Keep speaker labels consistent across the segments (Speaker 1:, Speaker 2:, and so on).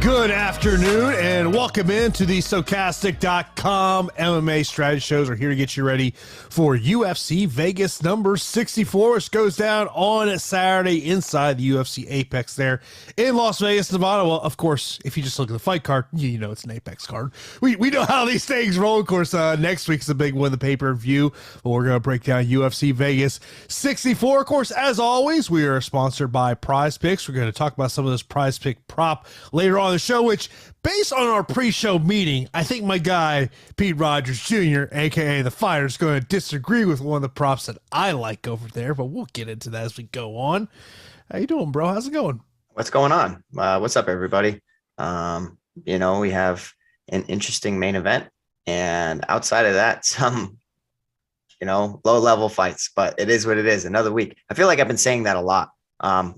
Speaker 1: Good afternoon and welcome into the Stokastic MMA strategy shows. We're here to get you ready for UFC Vegas number 64, which goes down on Saturday inside the UFC Apex there in Las Vegas, Nevada. Well, of course, if you just look at the fight card, you know it's an Apex card. We know how these things roll. Of course, next week's a big one, the pay-per-view. But we're going to break down UFC Vegas 64. Of course, as always, we are sponsored by Prize Picks. We're going to talk about some of this Prize Pick prop later on in the show, which, based on our pre-show meeting, I think my guy, Pete Rogers Jr., a.k.a. The Fighter, is going to disagree with one of the props that I like over there, but we'll get into that as we go on. How you doing, bro? How's it going?
Speaker 2: What's going on? What's up, everybody? We have an interesting main event, and outside of that, some, low-level fights, but it is what it is. Another week. I feel like I've been saying that a lot.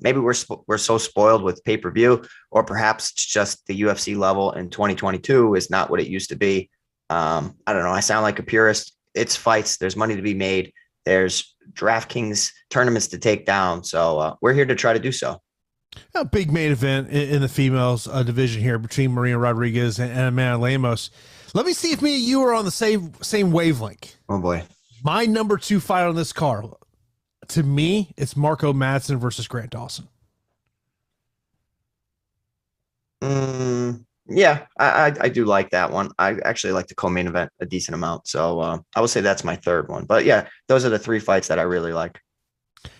Speaker 2: Maybe we're so spoiled with pay-per-view, or perhaps it's just the UFC level in 2022 is not what it used to be. I don't know. I sound like a purist. It's fights. There's money to be made. There's DraftKings tournaments to take down. So we're here to try to do so.
Speaker 1: A big main event in the females division here between Marina Rodriguez and Amanda Lemos. Let me see if me and you are on the same wavelength.
Speaker 2: Oh boy.
Speaker 1: My number 2 fight on this card, to me, it's Marco Madsen versus Grant Dawson.
Speaker 2: Yeah, I do like that one. I actually like the co-main event a decent amount. So I will say that's my third one. But yeah, those are the 3 fights that I really like.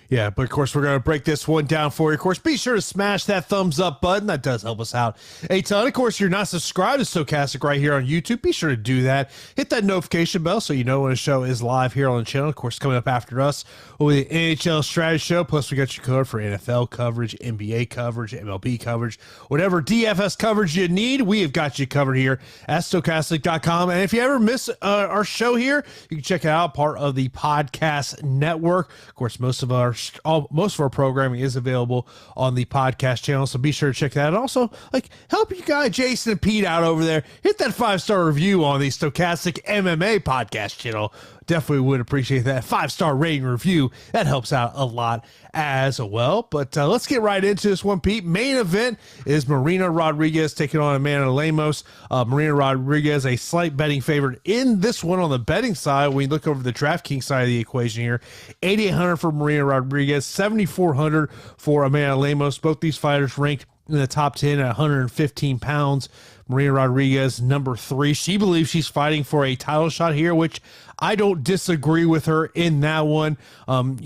Speaker 1: Yeah, but of course, we're going to break this one down for you. Of course, be sure to smash that thumbs up button. That does help us out a ton. Of course, you're not subscribed to Stokastic right here on YouTube. Be sure to do that. Hit that notification bell so you know when a show is live here on the channel. Of course, coming up after us will be the NHL Strategy Show. Plus, we got you covered for NFL coverage, NBA coverage, MLB coverage, whatever DFS coverage you need. We have got you covered here at Stokastic.com. And if you ever miss our show here, you can check it out, part of the podcast network. Of course, most of our programming is available on the podcast channel, so be sure to check that out. Also, help you guy Jason and Pete out over there. Hit that 5-star review on the Stokastic MMA podcast channel. Definitely would appreciate that 5-star rating review. That helps out a lot as well. But let's get right into this one, Pete. Main event is Marina Rodriguez taking on Amanda Lemos. Marina Rodriguez, a slight betting favorite in this one on the betting side. When you look over the DraftKings side of the equation here, 8,800 for Marina Rodriguez, 7,400 for Amanda Lemos. Both these fighters ranked in the top 10 at 115 pounds. Marina Rodriguez, number 3. She believes she's fighting for a title shot here, which I don't disagree with her in that one.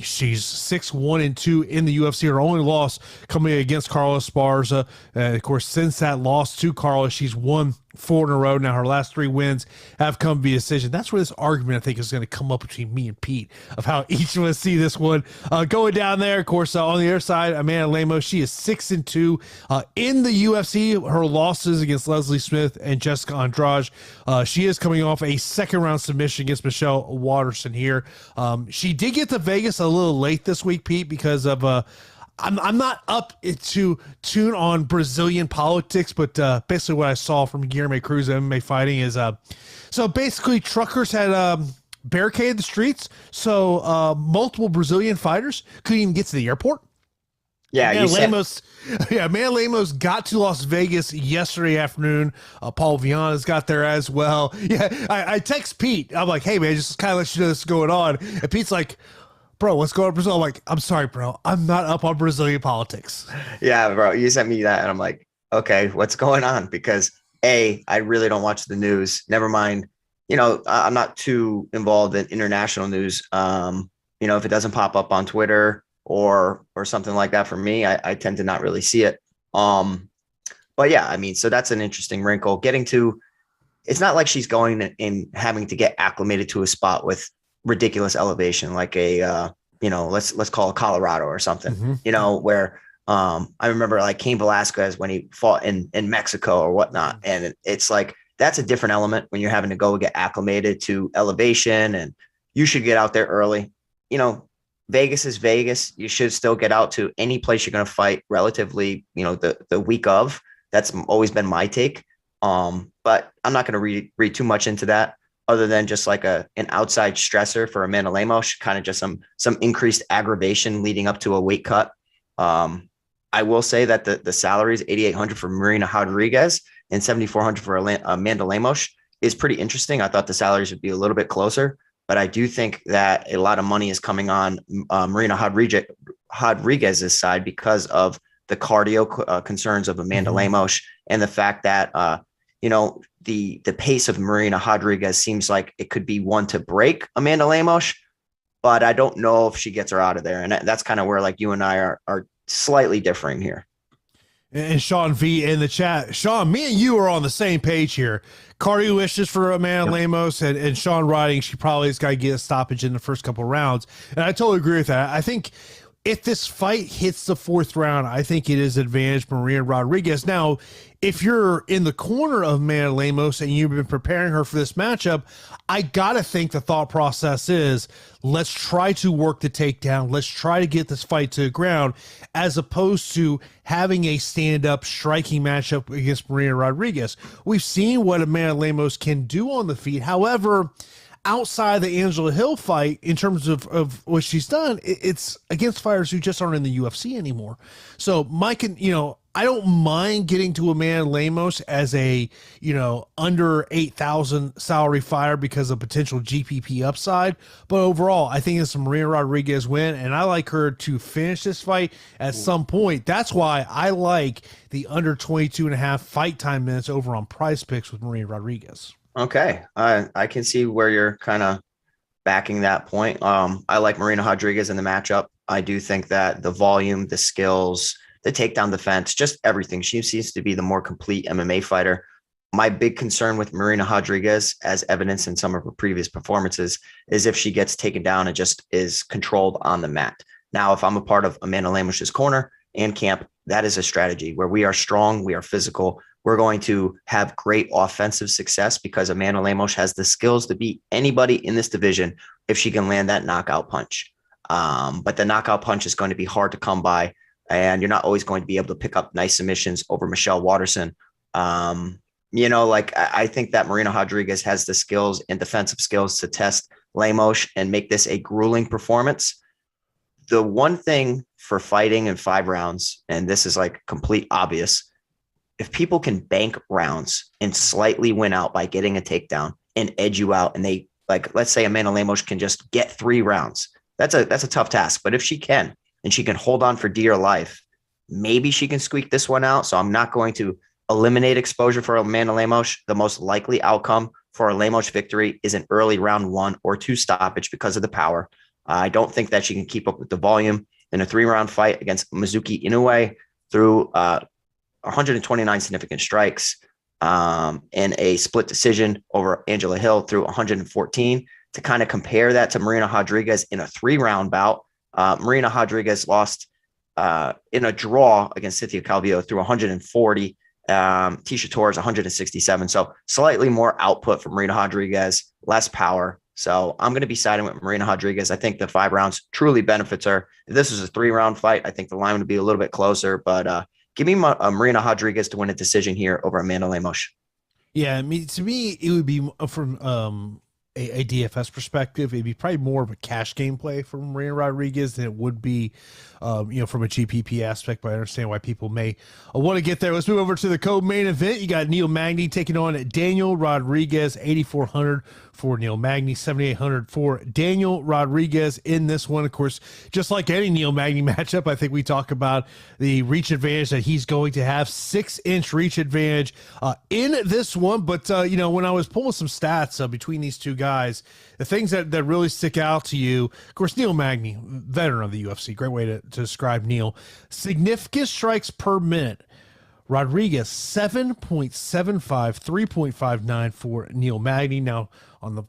Speaker 1: She's 6-1-2 in the UFC. Her only loss coming against Carla Esparza. Of course, since that loss to Carla, she's won 4 in a row. Now, her last 3 wins have come via decision. That's where this argument, I think, is going to come up between me and Pete of how each of us see this one going down there. Of course, on the other side, Amanda Lemos, she is 6-2 in the UFC. Her losses against Leslie Smith and Jessica Andrade. She is coming off a second-round submission against Michelle Waterson here. She did get to Vegas a little late this week, Pete, because of I'm not up to tune on Brazilian politics, but basically what I saw from Guilherme Cruz MMA fighting is so basically truckers had barricaded the streets, so multiple Brazilian fighters couldn't even get to the airport.
Speaker 2: Yeah,
Speaker 1: Man Lemos got to Las Vegas yesterday afternoon. Paul Viana's got there as well. Yeah, I text Pete. I'm like, hey, man, just kind of let you know this is going on. And Pete's like, bro, what's going on in Brazil? I'm like, I'm sorry, bro. I'm not up on Brazilian politics.
Speaker 2: Yeah, bro. You sent me that, and I'm like, okay, what's going on? Because I really don't watch the news. Never mind. I'm not too involved in international news. If it doesn't pop up on Twitter or something like that for me, I tend to not really see it. But yeah, I mean, so that's an interesting wrinkle. It's not like she's going and having to get acclimated to a spot with ridiculous elevation, like let's call it Colorado or something, where I remember like Cain Velasquez when he fought in Mexico or whatnot. And it's like, that's a different element when you're having to go get acclimated to elevation, and you should get out there early. Vegas is Vegas. You should still get out to any place you're going to fight relatively, the week of. That's always been my take. But I'm not going to read too much into that, other than just like an outside stressor for Amanda Lemos, kind of just some increased aggravation leading up to a weight cut. I will say that the salary is $8,800 for Marina Rodriguez and $7,400 for Amanda Lemos is pretty interesting. I thought the salaries would be a little bit closer, but I do think that a lot of money is coming on Marina Rodriguez's side because of the cardio concerns of Amanda Lemos and the fact that, the pace of Marina Rodriguez seems like it could be one to break Amanda Lemos, but I don't know if she gets her out of there. And that's kind of where like you and I are slightly differing here.
Speaker 1: And Sean V in the chat. Sean, me and you are on the same page here. Cardio issues for Amanda Lemos and Sean riding. She probably has got to get a stoppage in the first couple of rounds. And I totally agree with that. I think if this fight hits the 4th round, I think it is advantage Marina Rodriguez. Now, if you're in the corner of Amanda Lemos and you've been preparing her for this matchup, I got to think the thought process is, let's try to work the takedown. Let's try to get this fight to the ground, as opposed to having a stand-up striking matchup against Marina Rodriguez. We've seen what Amanda Lemos can do on the feet. However, outside the Angela Hill fight, in terms of what she's done, it's against fighters who just aren't in the UFC anymore. So Mike, I don't mind getting to Amanda Lemos as a, under 8,000 salary fighter because of potential GPP upside. But overall, I think it's a Marina Rodriguez win, and I like her to finish this fight at some point. That's why I like the under 22.5 fight time minutes over on Prize Picks with Marina Rodriguez.
Speaker 2: Okay. I can see where you're kind of backing that point. I like Marina Rodriguez in the matchup. I do think that the volume, the skills, the takedown defense, just everything. She seems to be the more complete MMA fighter. My big concern with Marina Rodriguez, as evidenced in some of her previous performances, is if she gets taken down and just is controlled on the mat. Now, if I'm a part of Amanda Lemos's corner and camp, that is a strategy where we are strong, we are physical. We're going to have great offensive success because Amanda Lemos has the skills to beat anybody in this division if she can land that knockout punch. But the knockout punch is going to be hard to come by, and you're not always going to be able to pick up nice submissions over Michelle Watterson. I think that Marina Rodriguez has the skills and defensive skills to test Lemos and make this a grueling performance. The one thing for fighting in 5 rounds, and this is like complete obvious, if people can bank rounds and slightly win out by getting a takedown and edge you out, and they, like, let's say Amanda Lemos can just get 3 rounds, that's a tough task. But if she can, and she can hold on for dear life, maybe she can squeak this one out. So I'm not going to eliminate exposure for Amanda Lemos. The most likely outcome for a Lemos victory is an early round 1 or 2 stoppage because of the power. I don't think that she can keep up with the volume in a 3-round fight against Mizuki Inoue through 129 significant strikes and a split decision over Angela Hill through 114. To kind of compare that to Marina Rodriguez in a 3-round bout, Marina Rodriguez lost in a draw against Cynthia Calvillo through 140. Tisha Torres 167. So slightly more output from Marina Rodriguez, less power. So I'm going to be siding with Marina Rodriguez. I think the 5 rounds truly benefits her. If this was a 3-round fight, I think the line would be a little bit closer, but give me Marina Rodriguez to win a decision here over Amanda Lemos.
Speaker 1: Yeah, I mean, to me, it would be from a DFS perspective, it'd be probably more of a cash game play for Marina Rodriguez than it would be, from a GPP aspect, but I understand why people may want to get there. Let's move over to the co-main event. You got Neil Magny taking on Daniel Rodriguez, 8,400 for Neil Magny, 7,800 for Daniel Rodriguez in this one. Of course, just like any Neil Magny matchup, I think we talk about the reach advantage that he's going to have, 6-inch reach advantage in this one. But, when I was pulling some stats between these two guys, the things that really stick out to you, of course, Neil Magny, veteran of the UFC, great way to describe Neil. Significant strikes per minute. Rodriguez, 7.75, 3.59 for Neil Magny. Now, on the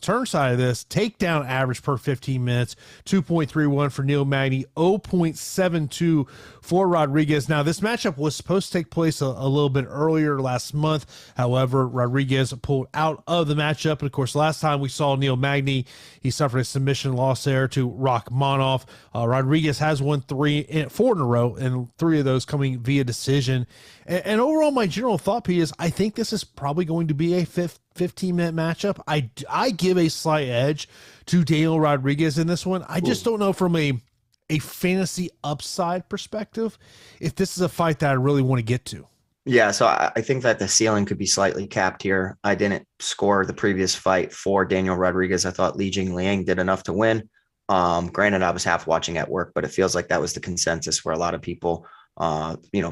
Speaker 1: turn side of this, takedown average per 15 minutes, 2.31 for Neil Magny, 0.72 for Rodriguez. Now, this matchup was supposed to take place a little bit earlier last month. However, Rodriguez pulled out of the matchup. And of course, last time we saw Neil Magny, he suffered a submission loss there to Rachmanov. Rodriguez has won 4 in a row, and 3 of those coming via decision. And overall, my general thought, Pete, is I think this is probably going to be a 15-minute matchup. I give a slight edge to Daniel Rodriguez in this one. I just don't know from a fantasy upside perspective if this is a fight that I really want to get to.
Speaker 2: Yeah, so I think that the ceiling could be slightly capped here. I didn't score the previous fight for Daniel Rodriguez. I thought Li Jingliang did enough to win. Granted, I was half watching at work, but it feels like that was the consensus where a lot of people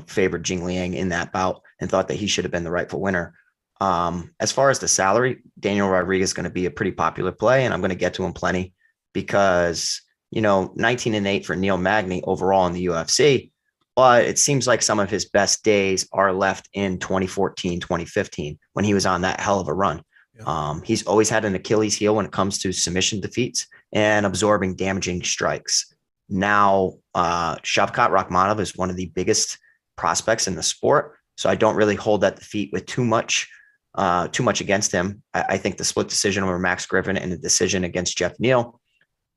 Speaker 2: favored Jingliang in that bout and thought that he should have been the rightful winner. As far as the salary, Daniel Rodriguez is going to be a pretty popular play, and I'm going to get to him plenty because, 19-8 for Neil Magny overall in the UFC, but it seems like some of his best days are left in 2014, 2015, when he was on that hell of a run. Yeah. He's always had an Achilles heel when it comes to submission defeats and absorbing damaging strikes. Now, Shavkat Rakhmonov is one of the biggest prospects in the sport, so I don't really hold that defeat with too much against him. I think the split decision over Max Griffin and the decision against Jeff Neal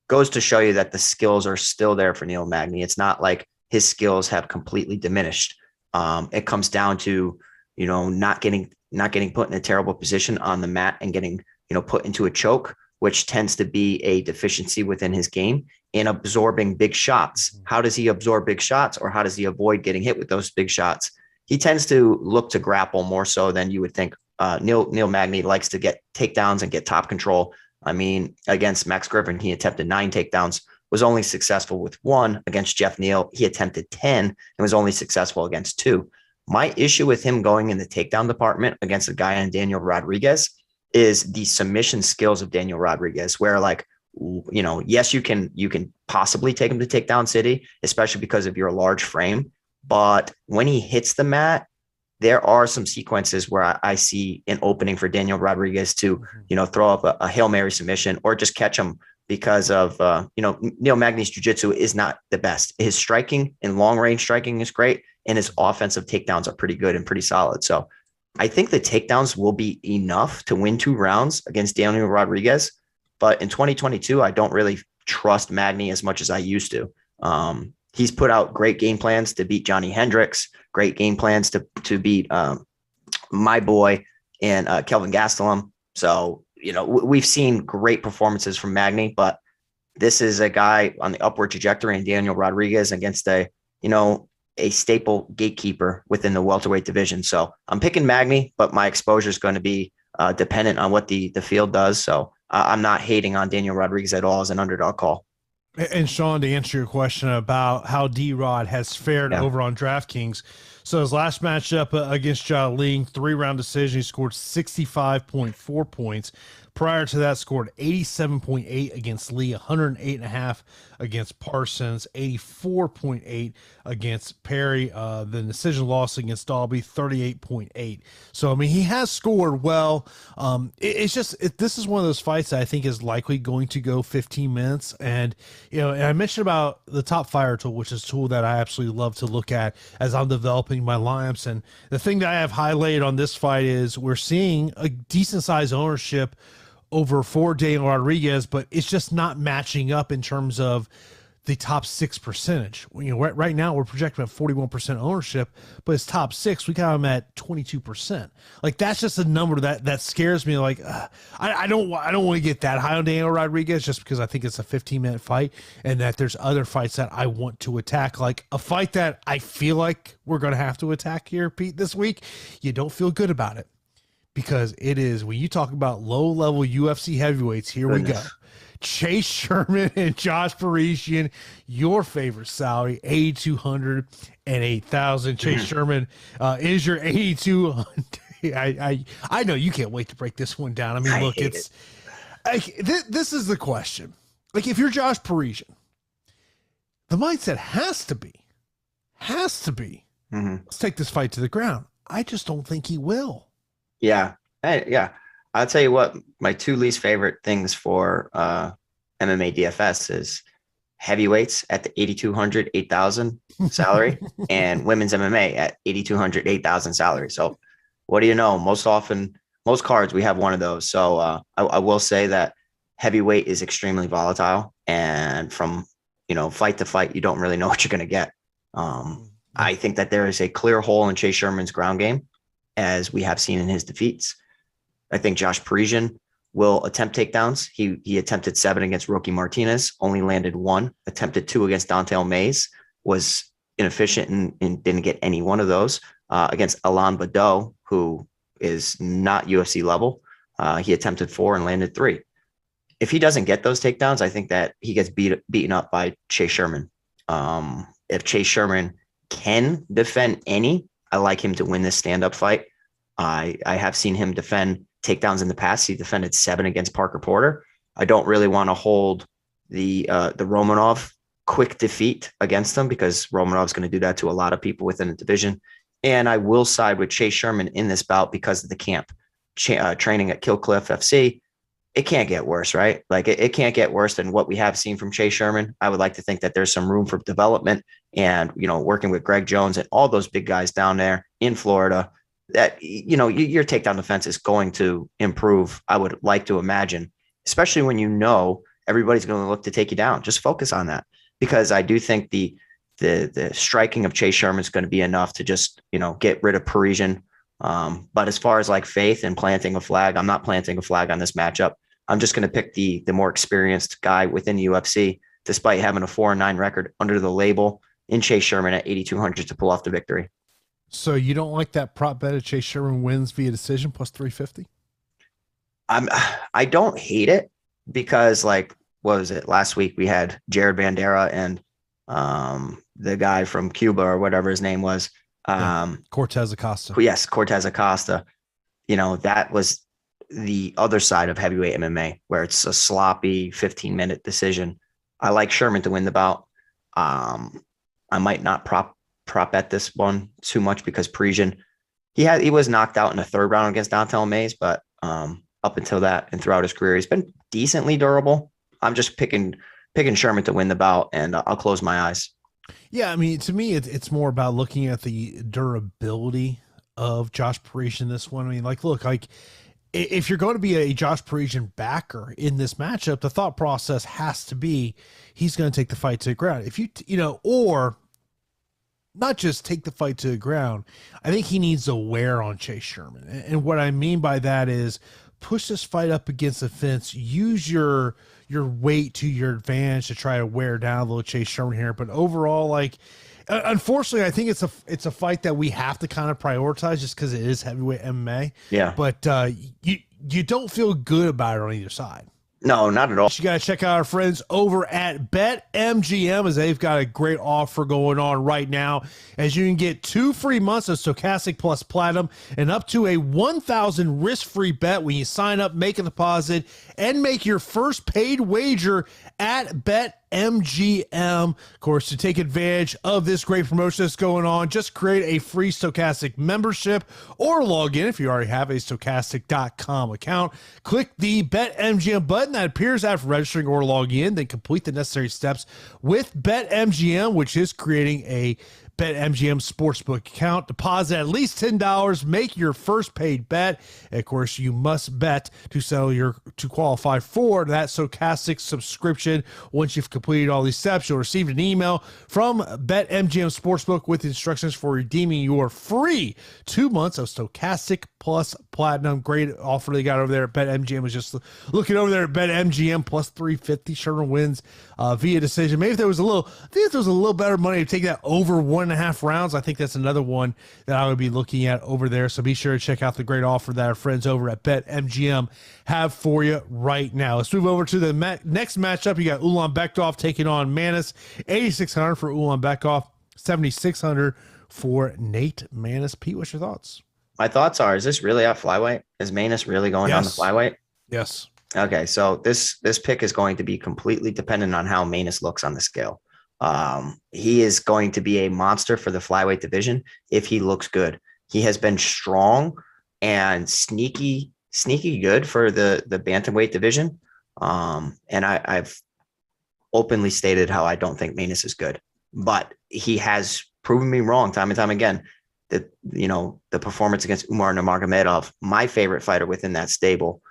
Speaker 2: goes to show you that the skills are still there for Neil Magny. It's not like his skills have completely diminished. It comes down to, not getting put in a terrible position on the mat and getting, put into a choke, which tends to be a deficiency within his game. in absorbing big shots. How does he absorb big shots, or how does he avoid getting hit with those big shots? He tends to look to grapple more so than you would think. Neil Magny likes to get takedowns and get top control. I mean, against Max Griffin, he attempted 9 takedowns, was only successful with 1. Against Jeff Neal, he attempted 10 and was only successful against 2. My issue with him going in the takedown department against a guy in Daniel Rodriguez is the submission skills of Daniel Rodriguez, where like, you know, yes, you can possibly take him to takedown city, especially because of your large frame. But when he hits the mat, there are some sequences where I see an opening for Daniel Rodriguez to, you know, throw up a Hail Mary submission or just catch him because of, you know, Neil Magny's jiu-jitsu is not the best. His striking and long range striking is great, and his offensive takedowns are pretty good and pretty solid. So I think the takedowns will be enough to win 2 rounds against Daniel Rodriguez. But in 2022, I don't really trust Magny as much as I used to. He's put out great game plans to beat Johnny Hendricks, great game plans to beat my boy and Kelvin Gastelum. So, you know, we've seen great performances from Magny, but this is a guy on the upward trajectory, and Daniel Rodriguez against a staple gatekeeper within the welterweight division. So I'm picking Magny, but my exposure is going to be dependent on what the field does. So I'm not hating on Daniel Rodriguez at all as an underdog call.
Speaker 1: And Sean, to answer your question about how D-Rod has fared over on DraftKings. So his last matchup against Jia Ling, 3-round decision, he scored 65.4 points. Prior to that, scored 87.8 against Lee, 108.5 against Parsons, 84.8 against Perry. The decision loss against Dalby, 38.8. So, I mean, he has scored well. This is one of those fights that I think is likely going to go 15 minutes. And, you know, and I mentioned about the Top Fire tool, which is a tool that I absolutely love to look at as I'm developing my lineups. And the thing that I have highlighted on this fight is we're seeing a decent size ownership over for Daniel Rodriguez, but it's just not matching up in terms of the top 6 percentage. You know, right now we're projecting at 41% ownership, but his top 6, we got him at 22%. Like, that's just a number that scares me. Like, I don't want to get that high on Daniel Rodriguez just because I think it's a 15-minute fight and that there's other fights that I want to attack. Like a fight that I feel like we're going to have to attack here, Pete, this week. You don't feel good about it. Because it is, when you talk about low-level UFC heavyweights, here we go. Chase Sherman and Josh Parisian, your favorite salary, 8,200 and 8,000. Chase Sherman is your 8,200. I know you can't wait to break this one down. I mean, look, this is the question. Like, if you're Josh Parisian, the mindset has to be, let's take this fight to the ground. I just don't think he will.
Speaker 2: Yeah. I'll tell you what, my 2 least favorite things for MMA DFS is heavyweights at the 8,200, 8,000 salary and women's MMA at 8,200, 8,000 salary. So what do you know? Most cards, we have one of those. So I will say that heavyweight is extremely volatile, and from, you know, fight to fight, you don't really know what you're going to get. I think that there is a clear hole in Chase Sherman's ground game, as we have seen in his defeats. I think Josh Parisian will attempt takedowns. He attempted 7 against Rocky Martinez, only landed 1, attempted 2 against Dontel Mays, was inefficient and didn't get any one of those. Against Alain Badeau, who is not UFC level, he attempted 4 and landed 3. If he doesn't get those takedowns, I think that he gets beaten up by Chase Sherman. If Chase Sherman can defend any, I like him to win this stand-up fight. I have seen him defend takedowns in the past. He defended 7 against Parker Porter. I don't really want to hold the Romanov quick defeat against him, because Romanov's going to do that to a lot of people within the division. And I will side with Chase Sherman in this bout because of the camp training at Killcliff FC. It can't get worse, right? Like it can't get worse than what we have seen from Chase Sherman. I would like to think that there's some room for development, and, you know, working with Greg Jones and all those big guys down there in Florida, that, you know, your takedown defense is going to improve. I would like to imagine, especially when, you know, everybody's going to look to take you down. Just focus on that, because I do think the striking of Chase Sherman is going to be enough to just, you know, get rid of Parisian. But as far as like faith and planting a flag, I'm not planting a flag on this matchup. I'm just going to pick the more experienced guy within the UFC despite having a 4-9 record under the label, in Chase Sherman at 8,200 to pull off the victory.
Speaker 1: So you don't like that prop bet of Chase Sherman wins via decision plus 350?
Speaker 2: I don't hate it because, like, what was it? Last week we had Jared Bandera and the guy from Cuba or whatever his name was.
Speaker 1: Cortez Acosta.
Speaker 2: Yes, Cortez Acosta. You know, that was the other side of heavyweight MMA where it's a sloppy 15-minute decision. I like Sherman to win the bout. I might not prop bet this one too much because Parisian, he was knocked out in the third round against Dontel Mays, but up until that and throughout his career, he's been decently durable. I'm just picking Sherman to win the bout, and I'll close my eyes.
Speaker 1: Yeah, I mean, to me, it's more about looking at the durability of Josh Parisian in this one. I mean, like, look, like, if you're going to be a Josh Parisian backer in this matchup, the thought process has to be he's going to take the fight to the ground. If or not just take the fight to the ground, I think he needs to wear on Chase Sherman. And what I mean by that is push this fight up against the fence, use your weight to your advantage to try to wear down a little Chase Sherman here. But overall, like, unfortunately, I think it's a fight that we have to kind of prioritize just because it is heavyweight MMA.
Speaker 2: Yeah.
Speaker 1: But you don't feel good about it on either side.
Speaker 2: No, not at all.
Speaker 1: You got to check out our friends over at BetMGM as they've got a great offer going on right now, as you can get 2 free months of Stokastic Plus Platinum and up to a 1,000 risk-free bet when you sign up, make a deposit, and make your first paid wager at BetMGM. Of course, to take advantage of this great promotion that's going on, just create a free Stokastic membership or log in if you already have a Stokastic.com account. Click the BetMGM button that appears after registering or logging in, then complete the necessary steps with BetMGM, which is creating a BetMGM Sportsbook account. Deposit at least $10. Make your first paid bet. And of course, you must bet to qualify for that Stokastic subscription. Once you've completed all these steps, you'll receive an email from BetMGM Sportsbook with instructions for redeeming your free 2 months of Stokastic Plus Platinum. Great offer they got over there at BetMGM. Was just looking over there at BetMGM plus 350. Sherman wins via decision. Maybe if there was a little better money to take that over 1.5 rounds, I think that's another one that I would be looking at over there. So be sure to check out the great offer that our friends over at BetMGM have for you right now. Let's move over to the next matchup. You got Ulanbekov taking on Manis. 8,600 for Ulanbekov, 7,600 for Nate Manis. Pete, what's your thoughts?
Speaker 2: My thoughts are, is this really at flyweight? Is Manis really going on the flyweight?
Speaker 1: Yes.
Speaker 2: Okay, so this pick is going to be completely dependent on how Manis looks on the scale. He is going to be a monster for the flyweight division if he looks good. He has been strong and sneaky good for the bantamweight division. And I've openly stated how I don't think Manis is good, but he has proven me wrong time and time again. That, you know, the performance against Umar Nurmagomedov, my favorite fighter within that stable.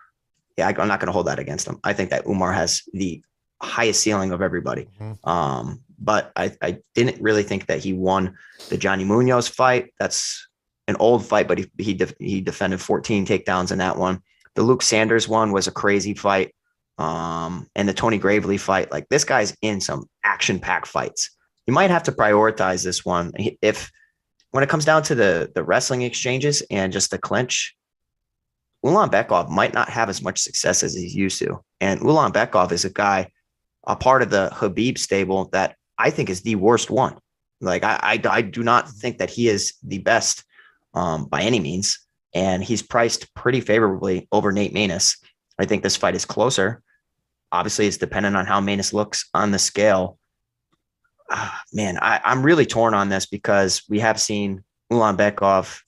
Speaker 2: Yeah, I'm not going to hold that against him. I think that Umar has the highest ceiling of everybody. Mm-hmm. But I didn't really think that he won the Johnny Munoz fight. That's an old fight, but he defended 14 takedowns in that one. The Luke Sanders one was a crazy fight. And the Tony Gravely fight, like, this guy's in some action-packed fights. You might have to prioritize this one. When it comes down to the wrestling exchanges and just the clinch, Ulanbekov might not have as much success as he's used to. And Ulanbekov is a guy, a part of the Khabib stable that I think is the worst one. Like, I do not think that he is the best by any means. And he's priced pretty favorably over Nate Manis. I think this fight is closer. Obviously, it's dependent on how Manis looks on the scale. Man, I'm really torn on this because we have seen Ulanbekov,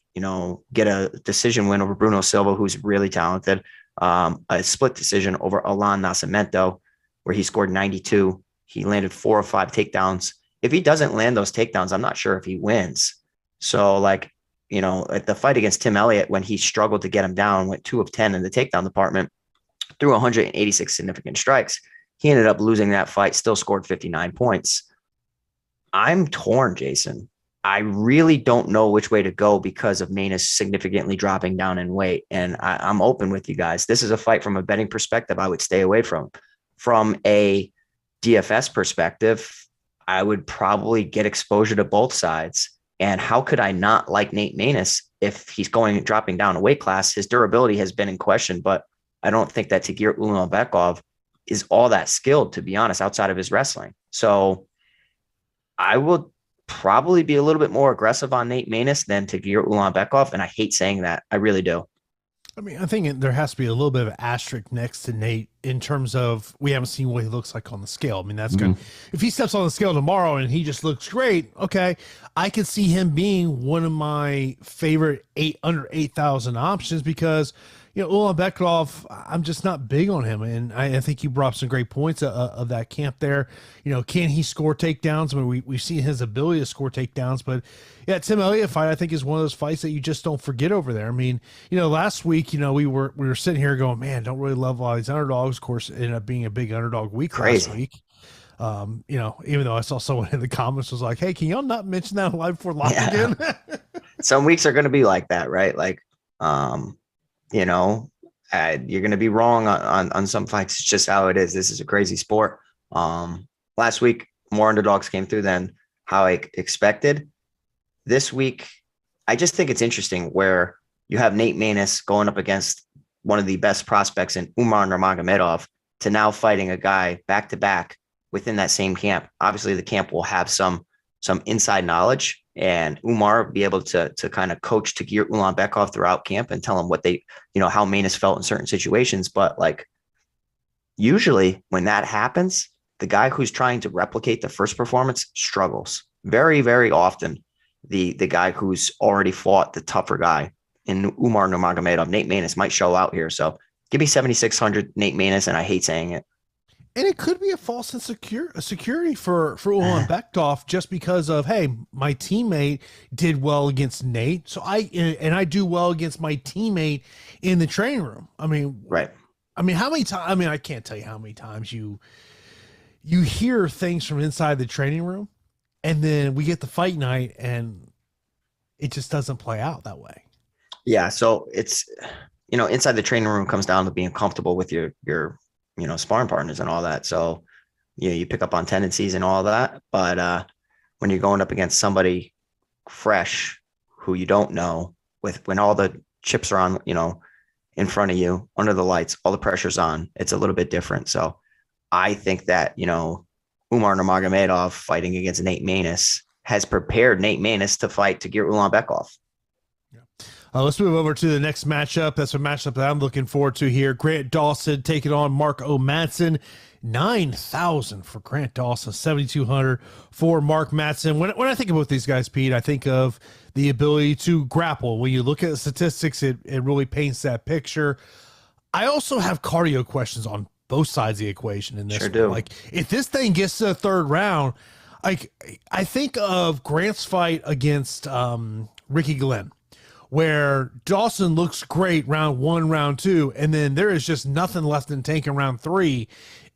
Speaker 2: get a decision win over Bruno Silva, who's really talented. A split decision over Alan Nascimento, where he scored 92. He landed 4 or 5 takedowns. If he doesn't land those takedowns, I'm not sure if he wins. So, at the fight against Tim Elliott, when he struggled to get him down, went 2 of 10 in the takedown department, threw 186 significant strikes. He ended up losing that fight, still scored 59 points. I'm torn, Jason. I really don't know which way to go because of Manis significantly dropping down in weight. And I'm open with you guys. This is a fight from a betting perspective I would stay away from. From a DFS perspective, I would probably get exposure to both sides. And how could I not like Nate Maness if he's dropping down a weight class? His durability has been in question, but I don't think that Tagir Ulanbekov is all that skilled, to be honest, outside of his wrestling. So I will probably be a little bit more aggressive on Nate Maness than Tagir Ulanbekov. And I hate saying that. I really do.
Speaker 1: I mean, I think there has to be a little bit of an asterisk next to Nate in terms of we haven't seen what he looks like on the scale. I mean, that's good. If he steps on the scale tomorrow and he just looks great, okay, I could see him being one of my favorite under 8,000 options because, you know, Ulanbekov, I'm just not big on him. And I think you brought up some great points of that camp there. You know, can he score takedowns? I mean, we've seen his ability to score takedowns, but yeah, Tim Elliott fight, I think, is one of those fights that you just don't forget over there. I mean, you know, last week, you know, we were sitting here going, man, don't really love all these underdogs. Of course, it ended up being a big underdog week last week. You know, even though I saw someone in the comments was like, hey, can y'all not mention that live before live again?
Speaker 2: Some weeks are going to be like that, right? Like, you know, you're going to be wrong on some fights. It's just how it is. This is a crazy sport. Last week, more underdogs came through than how I expected. This week, I just think it's interesting where you have Nate Maness going up against one of the best prospects in Umar Nurmagomedov to now fighting a guy back to back within that same camp. Obviously, the camp will have some inside knowledge, and Umar be able to kind of coach Tagir Ulanbekov throughout camp and tell him what they, you know, how Maness felt in certain situations. But like usually when that happens, the guy who's trying to replicate the first performance struggles very, very often. The guy who's already fought the tougher guy in Umar Nurmagomedov, Nate Maness, might show out here. So give me 7,600 Nate Maness, and I hate saying it.
Speaker 1: And it could be a false security for Ulanbekov just because of, hey, my teammate did well against Nate, so I do well against my teammate in the training room. I mean,
Speaker 2: right.
Speaker 1: I mean, how many times? I mean, I can't tell you how many times you hear things from inside the training room, and then we get the fight night, and it just doesn't play out that way.
Speaker 2: Yeah, so it's, you know, inside the training room comes down to being comfortable with your you know, sparring partners and all that. So, you know, you pick up on tendencies and all that. But when you're going up against somebody fresh who you don't know, when all the chips are on, you know, in front of you, under the lights, all the pressure's on, it's a little bit different. So I think that, you know, Umar Nurmagomedov fighting against Nate Maness has prepared Nate Maness to fight Tagir Ulanbekov.
Speaker 1: Let's move over to the next matchup. That's a matchup that I'm looking forward to here. Grant Dawson taking on Mark O. Madsen. 9,000 for Grant Dawson, 7,200 for Mark Madsen. When I think about these guys, Pete, I think of the ability to grapple. When you look at the statistics, it really paints that picture. I also have cardio questions on both sides of the equation in this.
Speaker 2: Sure do.
Speaker 1: Like, if this thing gets to the third round, like, I think of Grant's fight against Ricky Glenn, where Dawson looks great round 1, round 2, and then there is just nothing left in tank in round 3.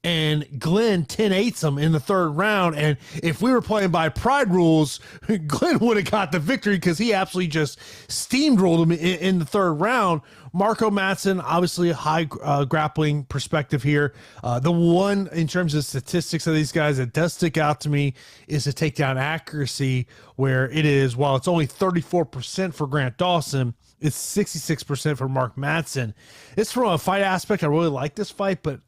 Speaker 1: And Glenn 10-8s him in the third round. And if we were playing by pride rules, Glenn would have got the victory because he absolutely just steamrolled him in the third round. Marco Madsen, obviously a high grappling perspective here. The one in terms of statistics of these guys that does stick out to me is the takedown accuracy, where it is, while it's only 34% for Grant Dawson, it's 66% for Mark Madsen. It's from a fight aspect. I really like this fight, but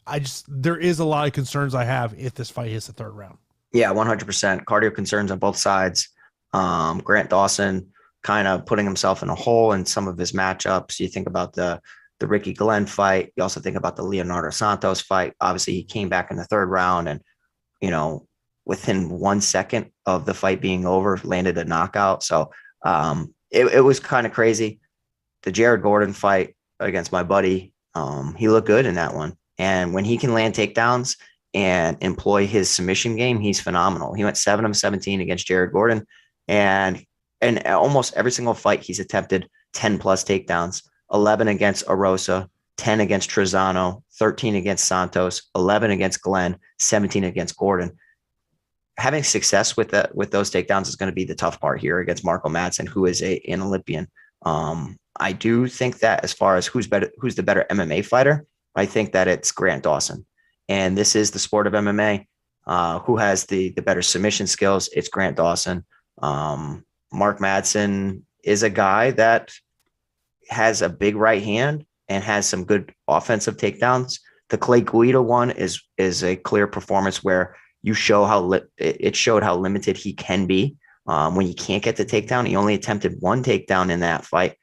Speaker 1: there is a lot of concerns I have if this fight hits the third round. Yeah,
Speaker 2: 100%. Cardio concerns on both sides. Grant Dawson kind of putting himself in a hole in some of his matchups. You think about the Ricky Glenn fight. You also think about the Leonardo Santos fight. Obviously, he came back in the third round and, you know, within 1 second of the fight being over, landed a knockout. So it was kind of crazy. The Jared Gordon fight against my buddy, he looked good in that one. And when he can land takedowns and employ his submission game, he's phenomenal. He went 7 of 17 against Jared Gordon. And almost every single fight, he's attempted 10 plus takedowns, 11 against Arosa, 10 against Trezano, 13 against Santos, 11 against Glenn, 17 against Gordon. Having success with those takedowns is going to be the tough part here against Marco Madsen, who is an Olympian. I do think that as far as who's the better MMA fighter, I think that it's Grant Dawson. And this is the sport of MMA. who has the better submission skills. It's Grant Dawson. Mark Madsen is a guy that has a big right hand and has some good offensive takedowns. The Clay Guida one is a clear performance where you show it showed how limited he can be when he can't get the takedown. He only attempted one takedown in that fight,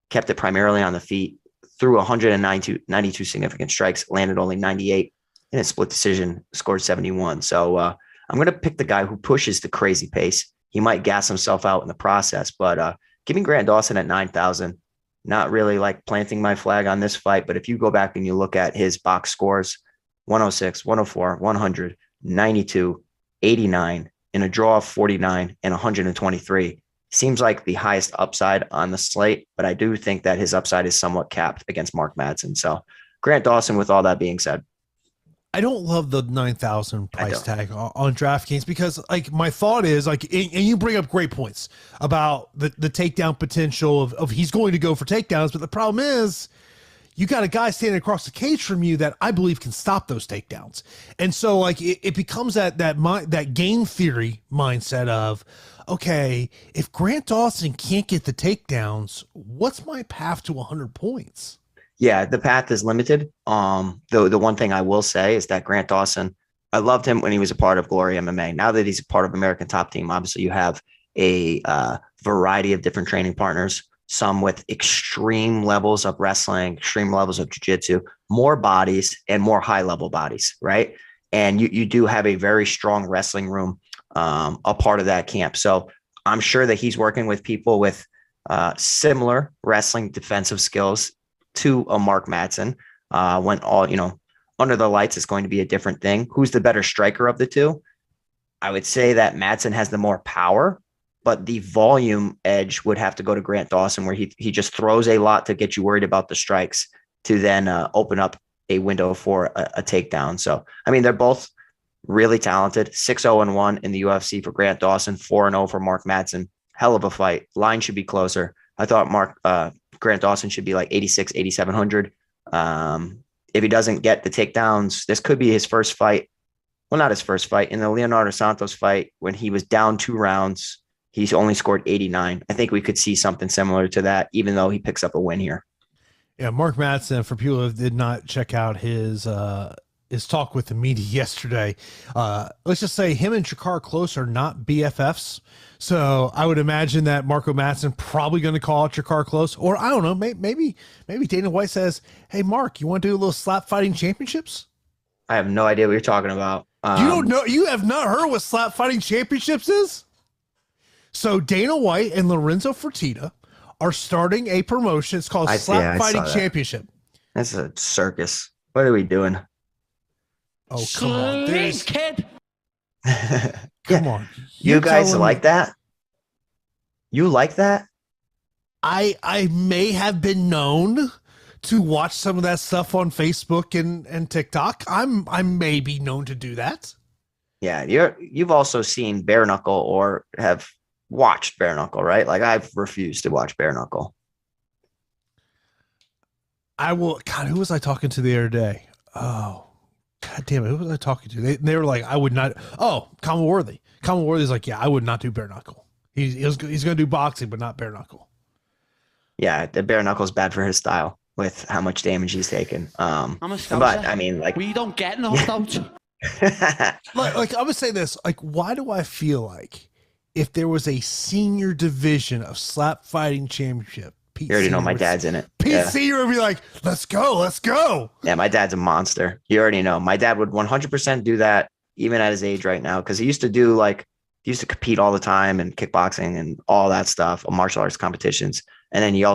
Speaker 2: kept it primarily on the feet, threw 192 significant strikes, landed only 98 in a split decision, scored 71. So I'm going to pick the guy who pushes the crazy pace. He might gas himself out in the process, but giving Grant Dawson at 9,000, not really like planting my flag on this fight. But if you go back and you look at his box scores, 106, 104, 100, 92, 89, in a draw of 49 and 123, seems like the highest upside on the slate. But I do think that his upside is somewhat capped against Mark Madsen. So Grant Dawson, with all that being said.
Speaker 1: I don't love the 9,000 price tag on DraftKings because, like, my thought is, like, and you bring up great points about the takedown potential of he's going to go for takedowns, but the problem is you got a guy standing across the cage from you that I believe can stop those takedowns. And so, like, it becomes that game theory mindset of, okay, if Grant Dawson can't get the takedowns, what's my path to 100 points?
Speaker 2: Yeah, the path is limited. The one thing I will say is that Grant Dawson, I loved him when he was a part of Glory MMA. Now that he's a part of American Top Team, obviously you have a variety of different training partners, some with extreme levels of wrestling, extreme levels of jiu-jitsu, more bodies and more high-level bodies, right? And you do have a very strong wrestling room, a part of that camp. So I'm sure that he's working with people with similar wrestling defensive skills to a Mark Madsen. When all, under the lights is going to be a different thing. Who's the better striker of the two? I would say that Madsen has the more power, but the volume edge would have to go to Grant Dawson, where he just throws a lot to get you worried about the strikes to then open up a window for a takedown. So, I mean, they're both really talented. 6-0-1 in the UFC for Grant Dawson, 4-0 for Mark Madsen. Hell of a fight. Line should be closer. I thought Grant Dawson should be like 86, 8,700. If he doesn't get the takedowns, this could be his first fight. Well, not his first fight. In the Leonardo Santos fight, when he was down 2 rounds, he's only scored 89. I think we could see something similar to that, even though he picks up a win here.
Speaker 1: Yeah, Mark Madsen, for people who did not check out his talk with the media yesterday, let's just say him and Shakar Close are not BFFs. So I would imagine that Marco Madsen probably going to call out Shakar Close, or I don't know, maybe Dana White says, "Hey, Mark, you want to do a little slap fighting championships?"
Speaker 2: I have no idea what you're talking about.
Speaker 1: You don't know? You have not heard what slap fighting championships is? So Dana White and Lorenzo Fertitta are starting a promotion. It's called Slap Fighting Championship.
Speaker 2: That's a circus. What are we doing?
Speaker 1: Oh, come on,
Speaker 3: kid.
Speaker 2: Come on. You guys like that? You like that?
Speaker 1: I may have been known to watch some of that stuff on Facebook and TikTok. I may be known to do that.
Speaker 2: Yeah, you've also seen bare knuckle or have watched bare knuckle, right? Like, I've refused to watch bare knuckle.
Speaker 1: I will. God, who was I talking to the other day? Oh, God damn it. Who was I talking to? They were like, I would not. Oh, Kamal Worthy. Kamal Worthy's like, yeah, I would not do bare knuckle. He's going to do boxing, but not bare knuckle.
Speaker 2: Yeah, the bare knuckle is bad for his style with how much damage he's taken.
Speaker 3: I'm a Scouser,
Speaker 2: but I mean, like,
Speaker 3: we don't get knocked out.
Speaker 1: like I'm gonna say this. Like, why do I feel like if there was a senior division of slap fighting championship, Pete
Speaker 2: you already
Speaker 1: Senior
Speaker 2: know my dad's in it.
Speaker 1: Pete Senior would be like, let's go.
Speaker 2: Yeah, my dad's a monster. You already know. My dad would 100% do that, even at his age right now, because he used to compete all the time in kickboxing and all that stuff, martial arts competitions. And then you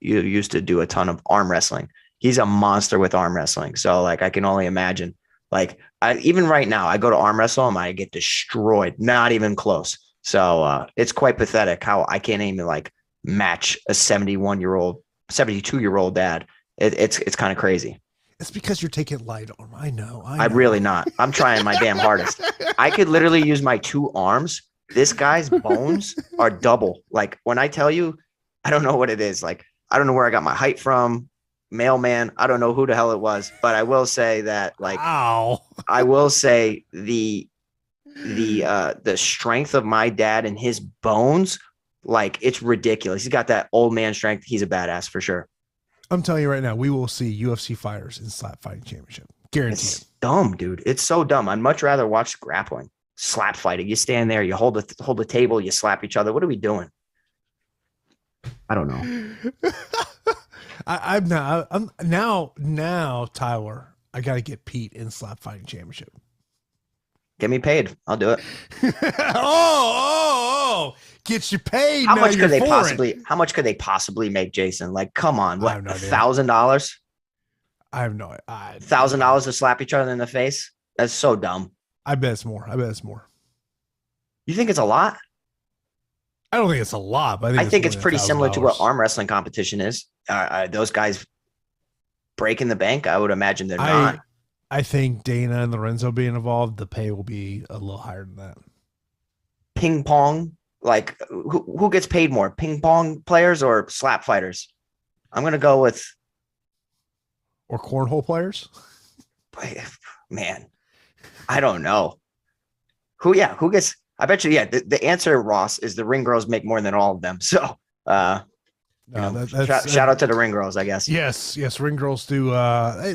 Speaker 2: used to do a ton of arm wrestling. He's a monster with arm wrestling. So, like, I can only imagine, like, even right now, I go to arm wrestle and I get destroyed, not even close. So it's quite pathetic how I can't even like match a 72-year-old dad. It's kind of crazy.
Speaker 1: It's because you're taking light arm. I know.
Speaker 2: I'm really not. I'm trying my damn hardest. I could literally use my 2 arms. This guy's bones are double. Like, when I tell you, I don't know what it is. Like, I don't know where I got my height from. Mailman. I don't know who the hell it was, but I will say that, like,
Speaker 1: ow.
Speaker 2: I will say the the strength of my dad and his bones, like it's ridiculous. He's got that old man strength. He's a badass for sure.
Speaker 1: I'm telling you right now, we will see UFC fighters in slap fighting championship. Guaranteed.
Speaker 2: It's dumb, dude. It's so dumb. I'd much rather watch grappling, slap fighting. You stand there, you hold the table, you slap each other. What are we doing? I don't know.
Speaker 1: I'm now, Tyler, I got to get Pete in slap fighting championship.
Speaker 2: Get me paid. I'll do it.
Speaker 1: Get you paid.
Speaker 2: How much could they possibly make, Jason? Like, come on. What, $1,000?
Speaker 1: I have no idea.
Speaker 2: $1,000 to slap each other in the face? That's so dumb.
Speaker 1: I bet it's more.
Speaker 2: You think it's a lot?
Speaker 1: I don't think it's a lot, but I think
Speaker 2: it's pretty similar to what arm wrestling competition is. Those guys breaking the bank? I would imagine they're not.
Speaker 1: I think Dana and Lorenzo being involved, the pay will be a little higher than that.
Speaker 2: Ping pong, like who gets paid more, ping pong players or slap fighters? I'm going to go with.
Speaker 1: Or cornhole players?
Speaker 2: Man, I don't know. Who gets, I bet you, the answer, Ross, is the ring girls make more than all of them. So, shout out to the ring girls, I guess.
Speaker 1: Yes. Ring girls do,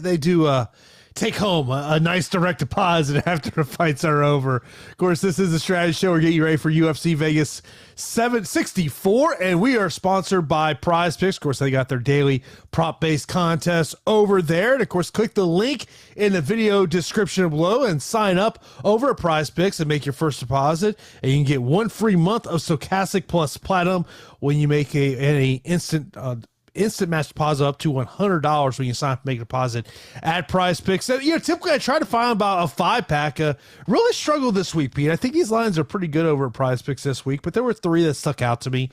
Speaker 1: they do, take home a nice direct deposit after the fights are over. Of course, this is the strategy show. We're getting you ready for UFC Vegas 764, and we are sponsored by Prize Picks. Of course, they got their daily prop-based contests over there. And of course, click the link in the video description below and sign up over at Prize Picks and make your first deposit. And you can get 1 free month of Stokastic plus Platinum when you make an instant match deposit up to $100 when you sign up to make a deposit at Prize Picks. And, typically I try to find about a 5-pack. Really struggled this week, Pete. I think these lines are pretty good over at Prize Picks this week, but there were 3 that stuck out to me.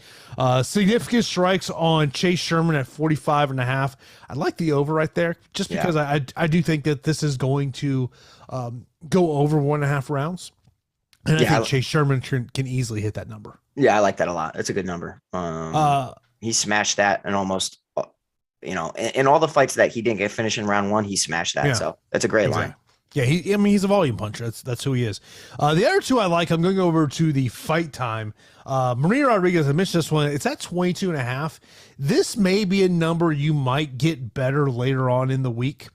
Speaker 1: Significant strikes on Chase Sherman at 45.5. I like the over right there just because I do think that this is going to go over 1.5 rounds. And I think Chase Sherman can easily hit that number.
Speaker 2: Yeah, I like that a lot. It's a good number. He smashed that and almost, in all the fights that he didn't get finished in round 1, he smashed that. Yeah. So that's a great line.
Speaker 1: Yeah, he's a volume puncher. That's who he is. The other 2 I like, I'm going over to the fight time. Marina Rodriguez, I mentioned this one. It's at 22.5. This may be a number you might get better later on in the week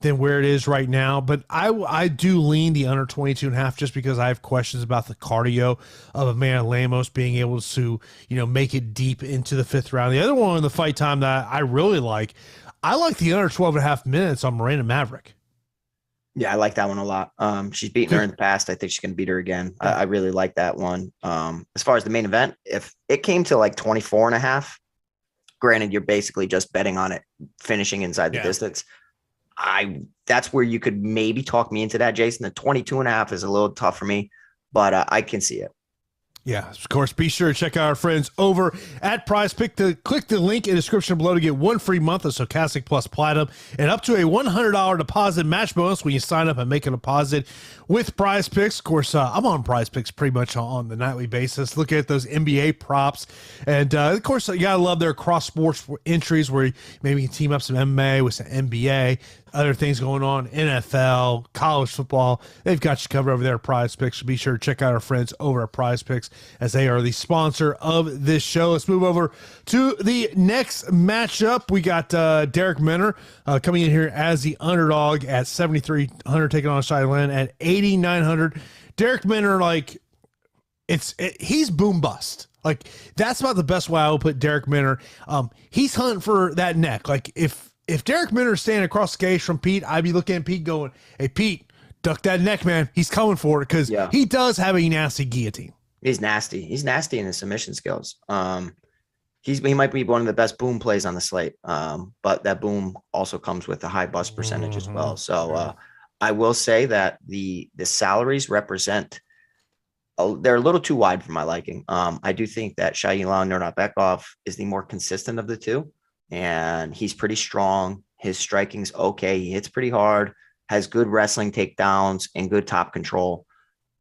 Speaker 1: than where it is right now. But I do lean the under 22.5 just because I have questions about the cardio of Amanda Lemos being able to, make it deep into the 5th round. The other one in the fight time that I really like, I like the under 12.5 minutes on Miranda Maverick.
Speaker 2: Yeah, I like that one a lot. She's beaten her in the past. I think she's going to beat her again. I really like that one. As far as the main event, if it came to like 24.5, granted, you're basically just betting on it finishing inside the distance. That's where you could maybe talk me into that, Jason. The 22.5 is a little tough for me, but I can see it.
Speaker 1: Yeah, of course. Be sure to check out our friends over at Prize Pick. Click the link in the description below to get 1 free month of Stokastic plus Platinum and up to a $100 deposit match bonus when you sign up and make a deposit with Prize Picks. Of course, I'm on Prize Picks pretty much on the nightly basis. Look at those NBA props. And, of course, you got to love their cross-sports entries where maybe you can team up some MMA with some NBA, other things going on, NFL, college football. They've got you covered over there at Prize Picks. So be sure to check out our friends over at Prize Picks as they are the sponsor of this show. Let's move over to the next matchup. We got Derek Minner coming in here as the underdog at 7,300, taking on Shai Lin at 8,900. Derek Minner, he's boom bust. Like, that's about the best way I will put Derek Minner. He's hunting for that neck. Like, if Derek Minner is standing across the cage from Pete, I'd be looking at Pete going, hey, Pete, duck that neck, man. He's coming for it because he does have a nasty guillotine.
Speaker 2: He's nasty. He's nasty in his submission skills. He might be one of the best boom plays on the slate, but that boom also comes with a high bust percentage as well. So I will say that the salaries represent they're a little too wide for my liking. I do think that Shayilan Nurmagomedov is the more consistent of the 2. And he's pretty strong. His striking's okay. He hits pretty hard, has good wrestling takedowns and good top control.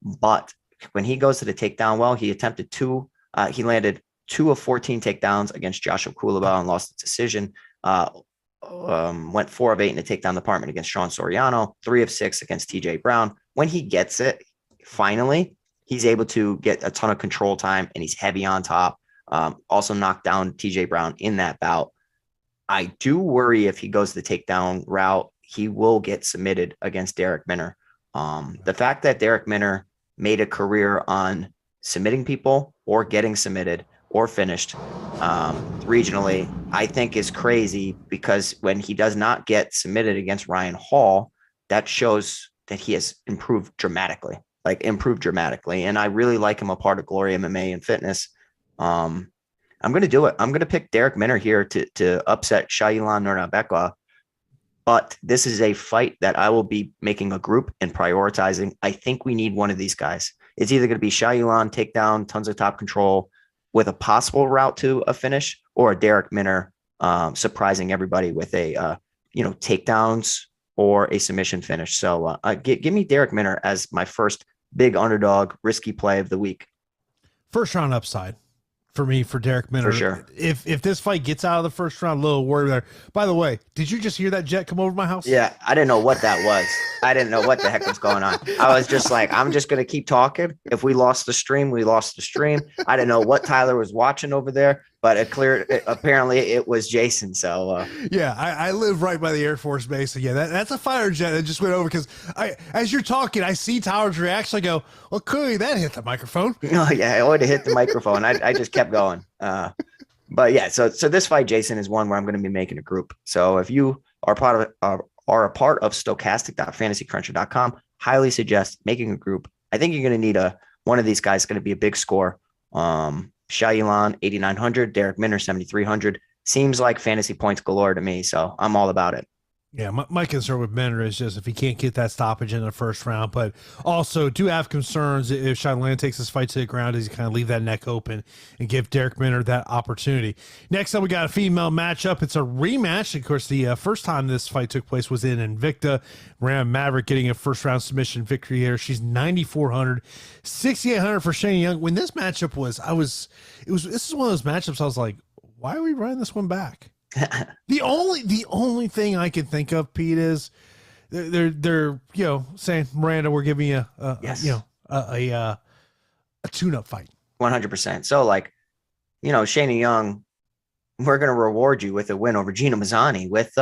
Speaker 2: But when he goes to the takedown well, he attempted 2. He landed 2 of 14 takedowns against Joshua Kulabau and lost the decision. Went 4 of 8 in the takedown department against Sean Soriano, 3 of 6 against TJ Brown. When he gets it, finally, he's able to get a ton of control time, and he's heavy on top. Also knocked down TJ Brown in that bout. I do worry if he goes the takedown route, he will get submitted against Derek Minner. The fact that Derek Minner made a career on submitting people or getting submitted or finished regionally, I think is crazy, because when he does not get submitted against Ryan Hall, that shows that he has improved dramatically. And I really like him a part of Glory MMA and Fitness. I'm going to do it. I'm going to pick Derek Minner here to upset Shailan Nurnabekwa. But this is a fight that I will be making a group and prioritizing. I think we need one of these guys. It's either going to be Shailan, takedown, tons of top control with a possible route to a finish, or a Derek Minner surprising everybody with a takedowns or a submission finish. So give me Derek Minner as my first big underdog risky play of the week.
Speaker 1: First round upside for me, for Derek Minner.
Speaker 2: For sure.
Speaker 1: If this fight gets out of the first round, a little worried there. By the way, did you just hear that jet come over my house?
Speaker 2: Yeah, I didn't know what that was. I didn't know what the heck was going on. I was just like, I'm just going to keep talking. If we lost the stream, we lost the stream. I didn't know what Tyler was watching over there, but apparently it was Jason. So
Speaker 1: yeah, I live right by the Air Force Base. So yeah, that's a fighter jet that just went over, because as you're talking, I see Tyler's reaction. I go, well, clearly that hit the microphone.
Speaker 2: Oh yeah, I would have hit the microphone. I just kept going. But yeah, so this fight, Jason, is one where I'm going to be making a group. So if you are a part of Stokastic.fantasycruncher.com, highly suggest making a group. I think you're going to need one of these guys. Going to be a big score. Shailan 8,900, Derek Minner 7,300. Seems like fantasy points galore to me, so I'm all about it.
Speaker 1: Yeah, my concern with Minner is just if he can't get that stoppage in the first round, but also do have concerns if Shailan takes this fight to the ground, does he kind of leave that neck open and give Derek Minner that opportunity. Next up, we got a female matchup. It's a rematch. Of course, the first time this fight took place was in Invicta. Miranda Maverick getting a first round submission victory here. She's 9,400, 6,800 for Shane Young. When this matchup was, this is one of those matchups I was like, why are we running this one back? The only thing I can think of, Pete, is they're saying, Miranda, we're giving you a tune-up fight.
Speaker 2: 100%. So Shane Young, we're going to reward you with a win over Gina Mazzani with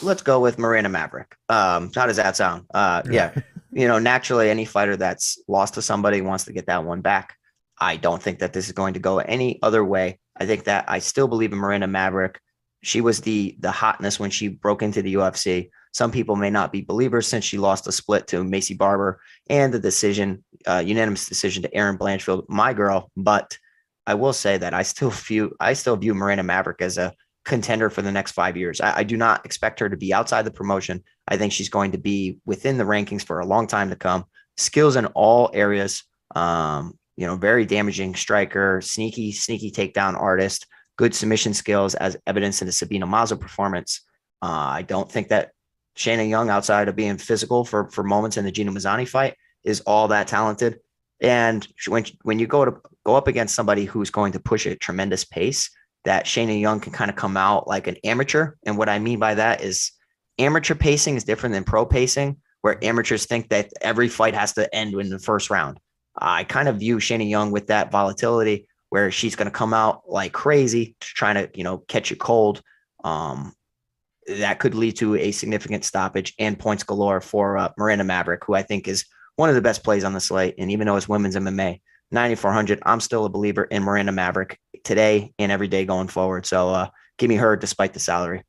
Speaker 2: let's go with Miranda Maverick. How does that sound? Yeah. Naturally any fighter that's lost to somebody wants to get that one back. I don't think that this is going to go any other way. I think that I still believe in Miranda Maverick. She was the hotness when she broke into the UFC. Some people may not be believers since she lost a split to Macy Barber and the unanimous decision to Erin Blanchfield, my girl. But I will say that I still view Miranda Maverick as a contender for the next 5 years. I do not expect her to be outside the promotion. I think she's going to be within the rankings for a long time to come. Skills in all areas. Very damaging striker, sneaky takedown artist. Good submission skills as evidenced in the Sabina Mazo performance. I don't think that Shayna Young, outside of being physical for moments in the Gina Mazzani fight, is all that talented. And when you go up against somebody who's going to push a tremendous pace, that Shayna Young can kind of come out like an amateur. And what I mean by that is amateur pacing is different than pro pacing, where amateurs think that every fight has to end in the first round. I kind of view Shayna Young with that volatility, where she's going to come out like crazy, trying to, catch it cold. That could lead to a significant stoppage and points galore for Miranda Maverick, who I think is one of the best plays on the slate. And even though it's women's MMA, 9,400, I'm still a believer in Miranda Maverick today and every day going forward. So give me her despite the salary.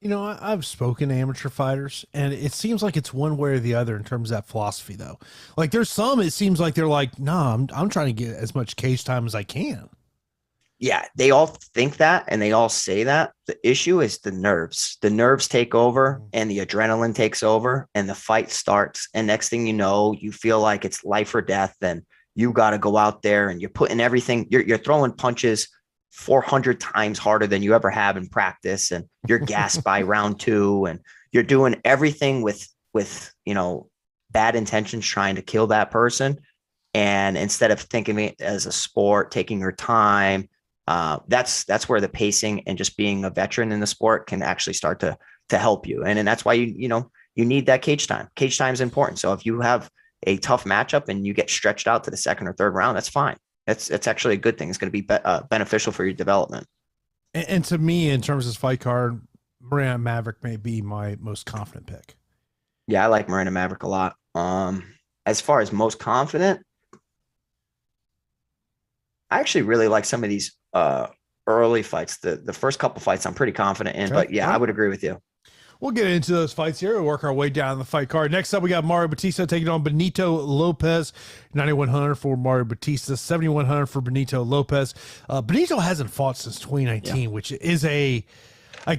Speaker 1: I've spoken to amateur fighters, and it seems like it's one way or the other in terms of that philosophy, though. Like, there's some, it seems like they're like, no, I'm trying to get as much cage time as I can.
Speaker 2: Yeah, they all think that, and they all say that. The issue is the nerves. The nerves take over, and the adrenaline takes over, and the fight starts. And next thing you know, you feel like it's life or death, and you got to go out there, and you're putting everything, you're throwing punches 400 times harder than you ever have in practice, and you're gassed by round 2, and you're doing everything with bad intentions, trying to kill that person. And instead of thinking it as a sport, taking your time, that's where the pacing and just being a veteran in the sport can actually start to help you. And that's why you need that cage time. Cage time is important. So if you have a tough matchup and you get stretched out to the second or third round, that's fine. It's actually a good thing. It's going to be beneficial for your development.
Speaker 1: And to me, in terms of this fight card, Miranda Maverick may be my most confident pick.
Speaker 2: Yeah, I like Miranda Maverick a lot. As far as most confident, I actually really like some of these early fights. The first couple fights I'm pretty confident in, but yeah, I would agree with you.
Speaker 1: We'll get into those fights here. We'll work our way down the fight card. Next up, we got Mario Batista taking on Benito Lopez. 9,100 for Mario Batista, 7,100 for Benito Lopez. Benito hasn't fought since 2019, which is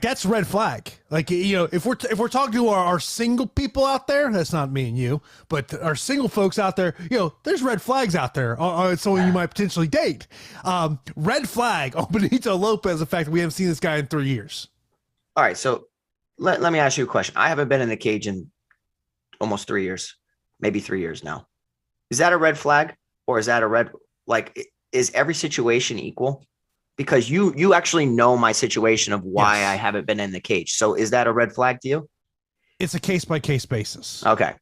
Speaker 1: that's red flag. Like, you know, if we're talking to our single people out there, that's not me and you, but our single folks out there, you know, there's red flags out there on someone you might potentially date. Red flag on Benito Lopez, the fact that we haven't seen this guy in 3 years.
Speaker 2: All right, so let me ask you a question. I haven't been in the cage in almost 3 years, maybe 3 years now. Is that a red flag, or is that a red, like, is every situation equal? Because you actually know my situation of why I haven't been in the cage. So is that a red flag to you?
Speaker 1: It's a case-by-case basis.
Speaker 2: Okay.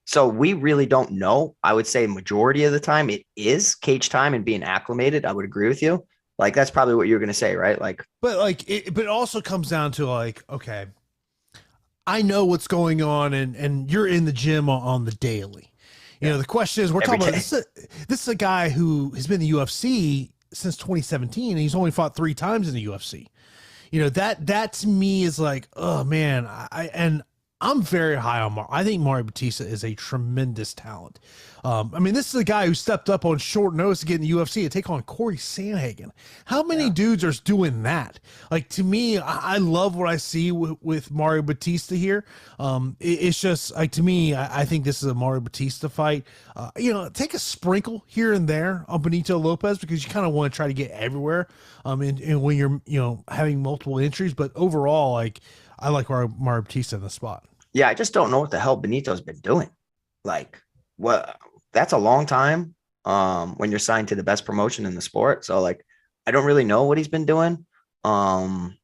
Speaker 2: So we really don't know. I would say majority of the time it is cage time and being acclimated. I would agree with you. Like, that's probably what you're going to say, right? Like, but
Speaker 1: it also comes down to, like, okay, I know what's going on, and you're in the gym on the daily. You know, the question is, we're talking about this is a guy who has been in the UFC since 2017, and he's only fought 3 times in the UFC. You know, that to me is like, oh man, I'm very high on Mario. I think Mario Batista is a tremendous talent. I mean, this is a guy who stepped up on short notice to get in the UFC to take on Corey Sandhagen. How many dudes are doing that? Like, to me, I love what I see with Mario Batista here. It's just like, to me, I think this is a Mario Batista fight. You know, take a sprinkle here and there on Benito Lopez, because you kind of want to try to get everywhere. And when you're, you know, having multiple entries, but overall, like, I like Mario Batista in the spot.
Speaker 2: Yeah, I just don't know what the hell Benito's been doing. Like, what? That's a long time when you're signed to the best promotion in the sport. So, like, I don't really know what he's been doing. And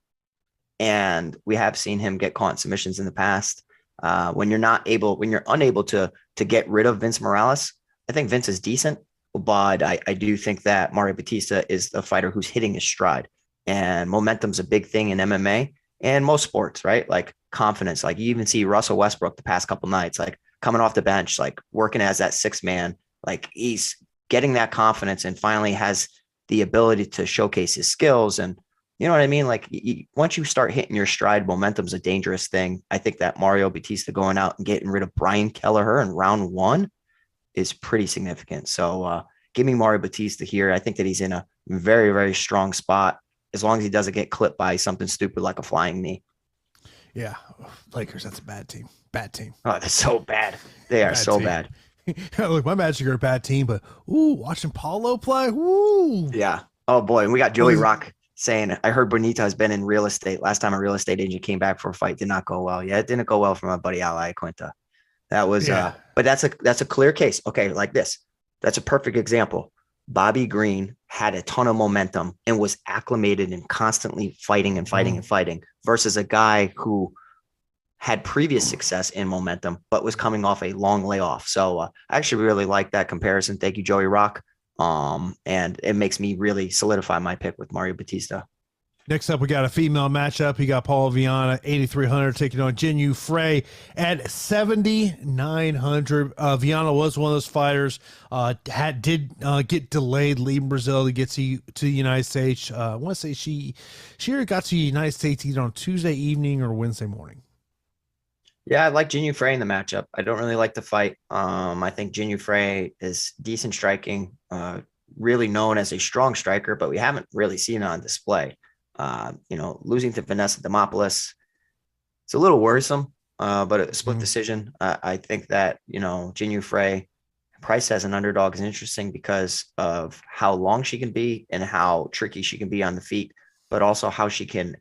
Speaker 2: we have seen him get caught in submissions in the past. When you're unable to get rid of Vince Morales, I think Vince is decent, but I do think that Mario Batista is the fighter who's hitting his stride. And momentum's a big thing in MMA and most sports, right? Like, confidence. Like, you even see Russell Westbrook the past couple nights, like, coming off the bench, like, working as that 6th man, like, he's getting that confidence and finally has the ability to showcase his skills. And you know what I mean? Like, once you start hitting your stride, momentum's a dangerous thing. I think that Mario Batista going out and getting rid of Brian Kelleher in round 1 is pretty significant. So give me Mario Batista here. I think that he's in a very, very strong spot, as long as he doesn't get clipped by something stupid like a flying knee.
Speaker 1: Yeah, Lakers, that's a bad team. Bad team.
Speaker 2: Oh, that's so bad. They are so bad.
Speaker 1: Look, my Magic are a bad team, but watching Paulo play,
Speaker 2: yeah. Oh boy, and we got Joey Rock saying, I heard Bonita has been in real estate. Last time a real estate agent came back for a fight, did not go well. Yeah, it didn't go well for my buddy Ali Quinta. That was but that's a clear case. Okay, like this. That's a perfect example. Bobby Green had a ton of momentum and was acclimated and constantly fighting and fighting versus a guy who had previous success in momentum, but was coming off a long layoff. So I actually really like that comparison. Thank you, Joey Rock. And it makes me really solidify my pick with Mario Batista.
Speaker 1: Next up, we got a female matchup. You got Paula Viana, 8,300, taking on Jinyu Frey at 7,900. Viana was one of those fighters, did get delayed leaving Brazil to get to the United States. I want to say she got to the United States either on Tuesday evening or Wednesday morning.
Speaker 2: Yeah, I like Jinyu Frey in the matchup. I don't really like the fight. I think Jinyu Frey is decent striking, really known as a strong striker, but we haven't really seen it on display. Losing to Vanessa Demopoulos, it's a little worrisome, but a split decision. I think that, Jinyu Frey, price as an underdog is interesting because of how long she can be and how tricky she can be on the feet, but also how she can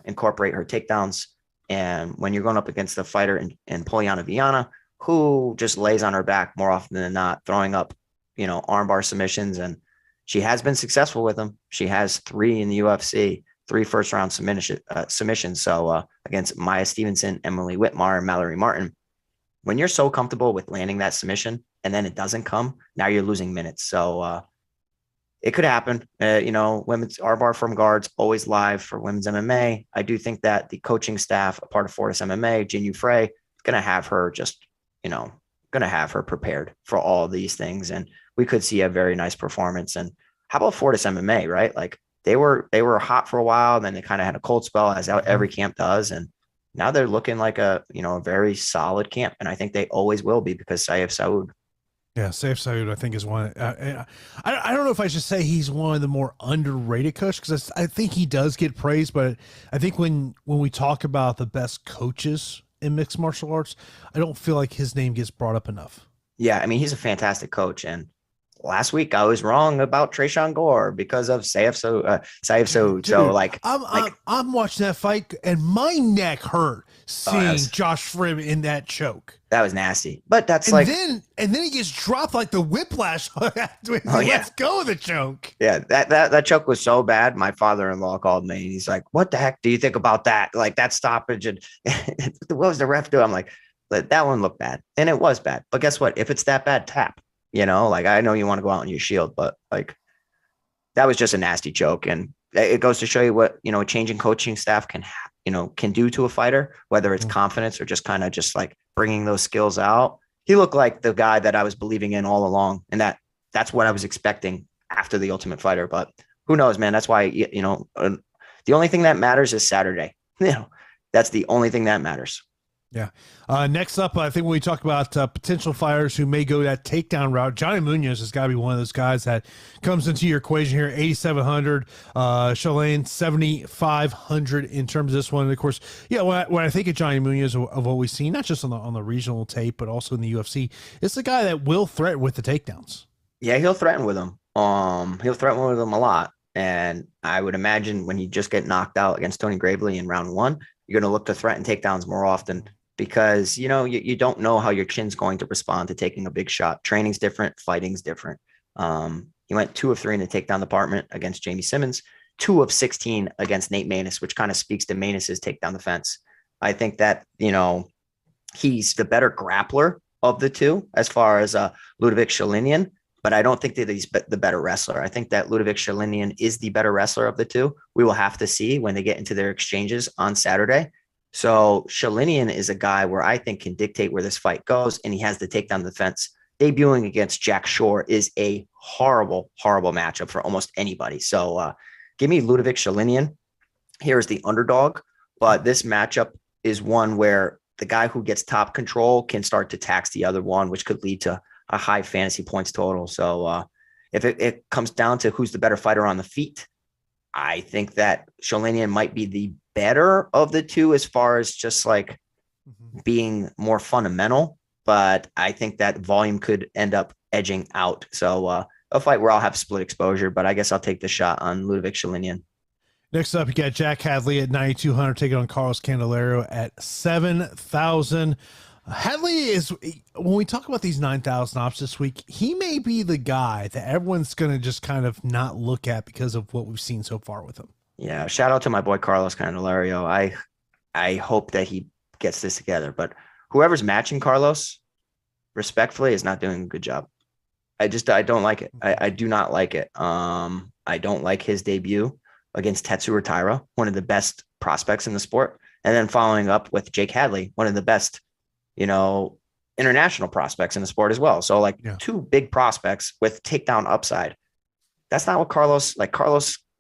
Speaker 2: incorporate her takedowns. And when you're going up against a fighter in Poliana Viana, who just lays on her back more often than not, throwing up, armbar submissions, and she has been successful with them. She has 3 in the UFC. 3 first-round submissions. So against Maya Stevenson, Emily Whitmire, and Mallory Martin. when you're so comfortable with landing that submission and then it doesn't come, now you're losing minutes. So it could happen. Women's Arbar from guards always live for women's MMA. I do think that the coaching staff, a part of Fortis MMA, Jin Frey, is going to have her prepared for all of these things. And we could see a very nice performance. And how about Fortis MMA, right? Like they were hot for a while, and then they kind of had a cold spell, as every camp does. And now they're looking like a very solid camp. And I think they always will be, because Saif Saud.
Speaker 1: Yeah, Saif Saud, I think, is one. I don't know if I should say he's one of the more underrated coaches, because I think he does get praised, but I think when we talk about the best coaches in mixed martial arts, I don't feel like his name gets brought up enough.
Speaker 2: Yeah, I mean, he's a fantastic coach. And last week I was wrong about Trayshawn Gore because of Saif Saud. So like,
Speaker 1: I'm watching that fight and my neck hurt seeing Josh Frim in that choke.
Speaker 2: That was nasty. But that's
Speaker 1: and then he gets dropped like the whiplash. Let's go with the choke.
Speaker 2: Yeah, that choke was so bad. My father-in-law called me and he's like, "What the heck do you think about that? Like that stoppage, and what was the ref doing?" I'm like, that one looked bad. And it was bad. But guess what? If it's that bad, tap. Like I know you want to go out on your shield, but like that was just a nasty choke. And it goes to show you what, a changing coaching staff can do to a fighter, whether it's confidence or just kind of just like bringing those skills out. He looked like the guy that I was believing in all along. And that's what I was expecting after the Ultimate Fighter. But who knows, man? That's why, the only thing that matters is Saturday. That's the only thing that matters.
Speaker 1: Yeah. Next up, I think when we talk about potential fighters who may go that takedown route, Johnny Munoz has got to be one of those guys that comes into your equation here. 8,700, Shalane 7,500 in terms of this one. And of course, when I think of Johnny Munoz, of what we've seen, not just on the regional tape, but also in the UFC, it's the guy that will threaten with the takedowns.
Speaker 2: Yeah, he'll threaten with them. He'll threaten with them a lot. And I would imagine when you just get knocked out against Tony Gravely in round one, you're going to look to threaten takedowns more often. Because, you don't know how your chin's going to respond to taking a big shot. Training's different. Fighting's different. He went 2 of 3 in the takedown department against Jamie Simmons, 2 of 16 against Nate Maness, which kind of speaks to Maness's takedown defense. I think that, he's the better grappler of the two as far as Ludovic Shalinian, but I don't think that he's the better wrestler. I think that Ludovic Shalinian is the better wrestler of the two. We will have to see when they get into their exchanges on Saturday. So Shalinian is a guy where I think can dictate where this fight goes, and he has the takedown defense. Debuting against Jack Shore is a horrible, horrible matchup for almost anybody. So give me Ludovic Shalinian. Here's the underdog, but this matchup is one where the guy who gets top control can start to tax the other one, which could lead to a high fantasy points total. So if it comes down to who's the better fighter on the feet, I think that Shalinian might be the better of the two as far as just like being more fundamental, but I think that volume could end up edging out. So a fight where I'll have split exposure, but I guess I'll take the shot on Ludovic Shalinian.
Speaker 1: Next up, you got Jack Hadley at 9,200 taking on Carlos Candelario at 7,000. Hadley is, when we talk about these 9,000 ops this week, he may be the guy that everyone's going to just kind of not look at because of what we've seen so far with him.
Speaker 2: Yeah, shout out to my boy Carlos Candelario. I hope that he gets this together, but whoever's matching Carlos, respectfully, is not doing a good job. I don't like it. I do not like it. I don't like his debut against Tetsuya Taira, one of the best prospects in the sport, and then following up with Jake Hadley, one of the best, international prospects in the sport as well. So two big prospects with takedown upside. That's not what Carlos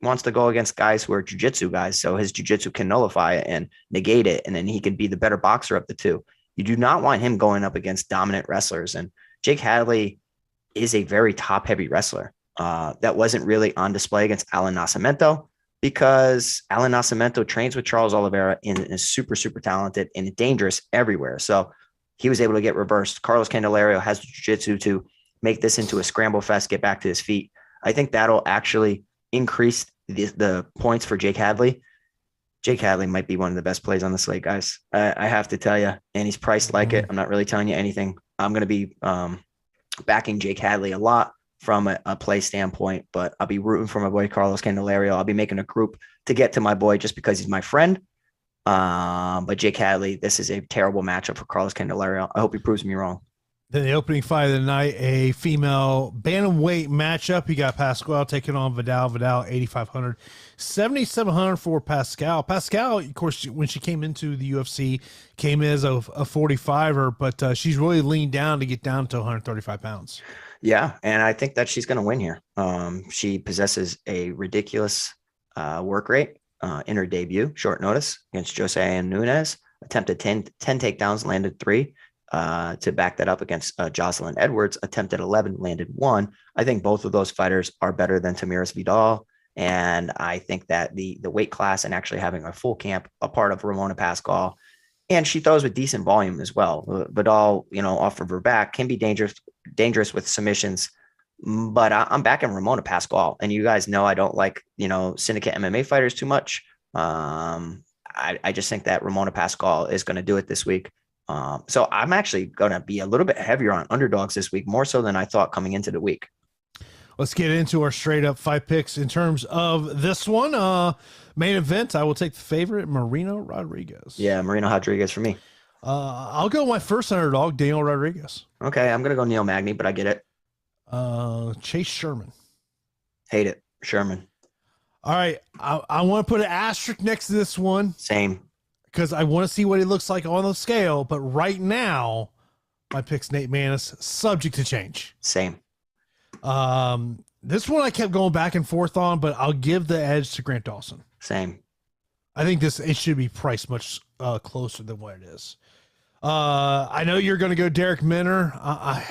Speaker 2: wants to go against guys who are jiu-jitsu guys. So his jiu-jitsu can nullify it and negate it. And then he can be the better boxer of the two. You do not want him going up against dominant wrestlers. And Jake Hadley is a very top heavy wrestler that wasn't really on display against Alan Nascimento, because Alan Nascimento trains with Charles Oliveira and is super, super talented and dangerous everywhere. So he was able to get reversed. Carlos Candelario has jiu-jitsu to make this into a scramble fest, get back to his feet. I think that'll actually increase the points for Jake Hadley. Jake Hadley might be one of the best plays on the slate, guys. I have to tell you, and he's priced like it. I'm not really telling you anything. I'm going to be backing Jake Hadley a lot from a play standpoint, but I'll be rooting for my boy Carlos Candelario. I'll be making a group to get to my boy just because he's my friend. But Jake Hadley, this is a terrible matchup for Carlos Candelario. I hope he proves me wrong.
Speaker 1: Then the opening fight of the night, a female bantamweight matchup. You got Pascal taking on Vidal. Vidal, 8,500. 7,700 for Pascal. Pascal, of course, when she came into the UFC, came in as a 45er, but she's really leaned down to get down to 135 pounds.
Speaker 2: Yeah, and I think that she's going to win here. She possesses a ridiculous work rate in her debut, short notice, against Jose Nunez. Attempted 10 takedowns, landed 3. To back that up against Jocelyn Edwards, attempted 11, landed 1. I think both of those fighters are better than Tamiris Vidal. And I think that the weight class and actually having a full camp, a part of Ramona Pascal, and she throws with decent volume as well. Vidal, off of her back can be dangerous with submissions. But I'm backing Ramona Pascal. And you guys know I don't like, syndicate MMA fighters too much. I just think that Ramona Pascal is going to do it this week. So I'm actually going to be a little bit heavier on underdogs this week, more so than I thought coming into the week.
Speaker 1: Let's get into our straight up fight picks. In terms of this one, main event, I will take the favorite, Marino Rodriguez.
Speaker 2: Yeah, Marino Rodriguez for me.
Speaker 1: I'll go my first underdog, Daniel Rodriguez.
Speaker 2: Okay, I'm going to go Neil Magny, but I get it.
Speaker 1: Chase Sherman.
Speaker 2: Hate it. Sherman.
Speaker 1: All right, I want to put an asterisk next to this one.
Speaker 2: Same.
Speaker 1: Because I want to see what he looks like on the scale. But right now, my pick's Nate Maness, subject to change.
Speaker 2: Same.
Speaker 1: This one I kept going back and forth on, but I'll give the edge to Grant Dawson.
Speaker 2: Same.
Speaker 1: I think it should be priced much closer than what it is. I know you're going to go Derek Minner. God,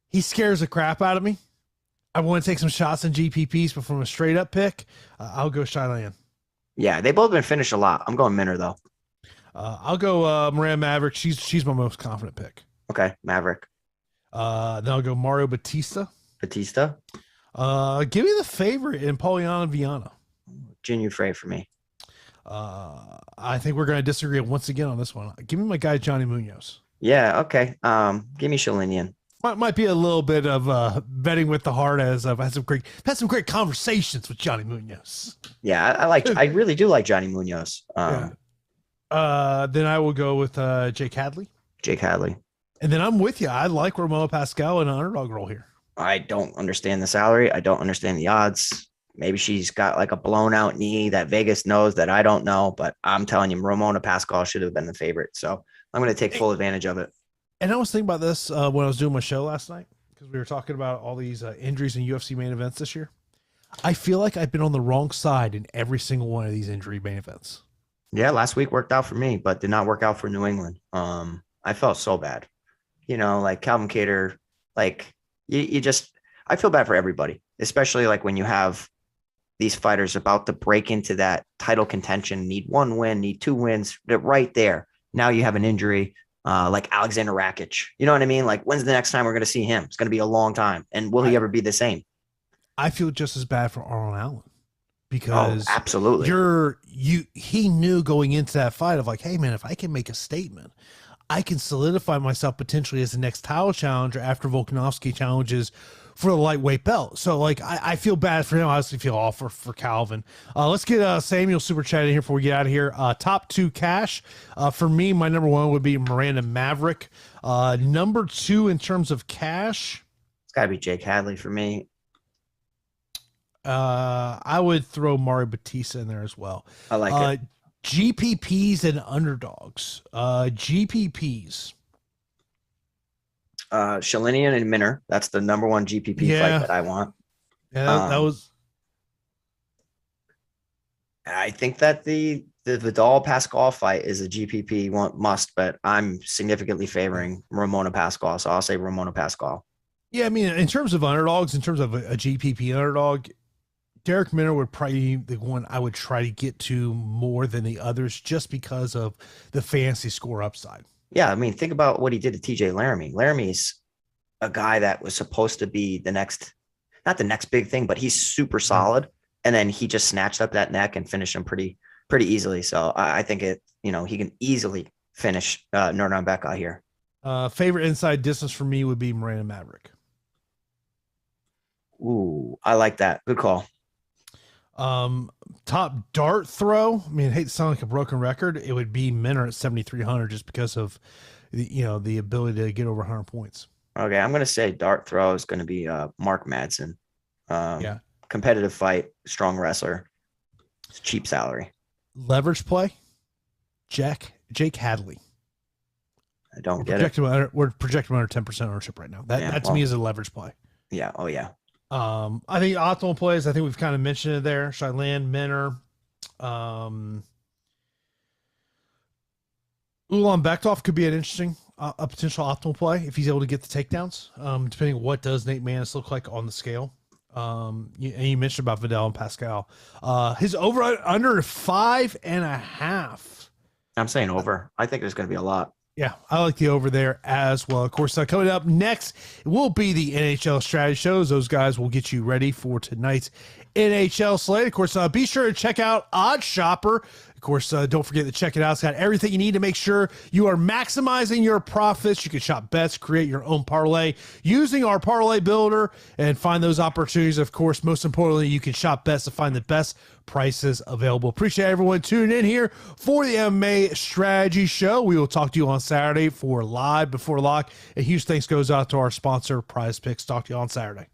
Speaker 1: he scares the crap out of me. I want to take some shots in GPPs, but from a straight up pick, I'll go Cheyenne.
Speaker 2: Yeah, they both been finished a lot. I'm going Minner though.
Speaker 1: I'll go Miranda Maverick. She's my most confident pick.
Speaker 2: Okay, Maverick.
Speaker 1: Then I'll go Mario Batista.
Speaker 2: Batista.
Speaker 1: Give me the favorite in Poliana Viana.
Speaker 2: Jin Frey for me.
Speaker 1: I think we're going to disagree once again on this one. Give me my guy Johnny Munoz.
Speaker 2: Yeah. Okay. Give me Shalinian.
Speaker 1: Might be a little bit of betting with the heart, as I've had some great conversations with Johnny Munoz.
Speaker 2: Yeah, I really do like Johnny Munoz.
Speaker 1: Then I will go with Jake Hadley.
Speaker 2: Jake Hadley.
Speaker 1: And then I'm with you. I like Ramona Pascal in an underdog role here.
Speaker 2: I don't understand the salary. I don't understand the odds. Maybe she's got like a blown out knee that Vegas knows that I don't know, but I'm telling you, Ramona Pascal should have been the favorite. So I'm going to take full advantage of it.
Speaker 1: And I was thinking about this when I was doing my show last night, because we were talking about all these injuries in UFC main events this year. I feel like I've been on the wrong side in every single one of these injury main events.
Speaker 2: Yeah, last week worked out for me, but did not work out for New England. I felt so bad. Like Calvin Kattar, like I feel bad for everybody, especially like when you have these fighters about to break into that title contention, need 1 win, need 2 wins. They're right there. Now you have an injury. Like Alexander Rakic, you know what I mean? Like, when's the next time we're going to see him? It's going to be a long time. And will he ever be the same?
Speaker 1: I feel just as bad for Arnold Allen, because
Speaker 2: absolutely.
Speaker 1: He knew going into that fight of like, hey man, if I can make a statement, I can solidify myself potentially as the next title challenger after Volkanovski challenges for the lightweight belt. So like, I feel bad for him. I honestly feel awful for Calvin. Let's get Samuel super chat in here before we get out of here. Top 2 cash. For me, my number 1 would be Miranda Maverick. Number 2 in terms of cash,
Speaker 2: it's gotta be Jake Hadley for me.
Speaker 1: I would throw Mario Batista in there as well.
Speaker 2: I like it.
Speaker 1: GPPs and underdogs. GPPs.
Speaker 2: Shalinian and Minner. That's the number 1 GPP fight that I want.
Speaker 1: Yeah, that was.
Speaker 2: I think that the Vidal Pascal fight is a GPP must, but I'm significantly favoring Ramona Pascal, so I'll say Ramona Pascal.
Speaker 1: Yeah, I mean, in terms of underdogs, in terms of a GPP underdog, Derek Minner would probably be the one I would try to get to more than the others, just because of the fantasy score upside.
Speaker 2: Yeah, I mean, think about what he did to TJ Laramie. Laramie's a guy that was supposed to be not the next big thing, but he's super solid. And then he just snatched up that neck and finished him pretty easily. So I think he can easily finish Nurmagomedov here.
Speaker 1: Favorite inside distance for me would be Miranda Maverick.
Speaker 2: Ooh, I like that. Good call.
Speaker 1: Top dart throw. I mean, I hate to sound like a broken record. It would be Minner at 7,300 just because of the ability to get over 100 points.
Speaker 2: Okay, I'm gonna say dart throw is gonna be Mark Madsen. Competitive fight, strong wrestler, cheap salary.
Speaker 1: Leverage play. Jake Hadley.
Speaker 2: I don't get it.
Speaker 1: We're projecting under 10% ownership right now. That to me is a leverage play.
Speaker 2: Yeah. Oh yeah.
Speaker 1: I think optimal plays. I think we've kind of mentioned it there. Shyland, Minner, Ulan Bektoff could be an interesting, a potential optimal play if he's able to get the takedowns. Depending on what does Nate Maness look like on the scale. You mentioned about Vidal and Pascal. His over under 5.5.
Speaker 2: I'm saying over. I think there's going to be a lot.
Speaker 1: Yeah, I like the over there as well. Of course, coming up next will be the NHL strategy shows. Those guys will get you ready for tonight's NHL slate. Of course, be sure to check out Odd Shopper. Of course, don't forget to check it out. It's got everything you need to make sure you are maximizing your profits. You can shop bets, create your own parlay using our parlay builder and find those opportunities. Of course, most importantly, you can shop bets to find the best prices available. Appreciate everyone tuning in here for the MMA strategy show. We will talk to you on Saturday for Live Before Lock. A huge thanks goes out to our sponsor, Prize Picks. Talk to you on Saturday.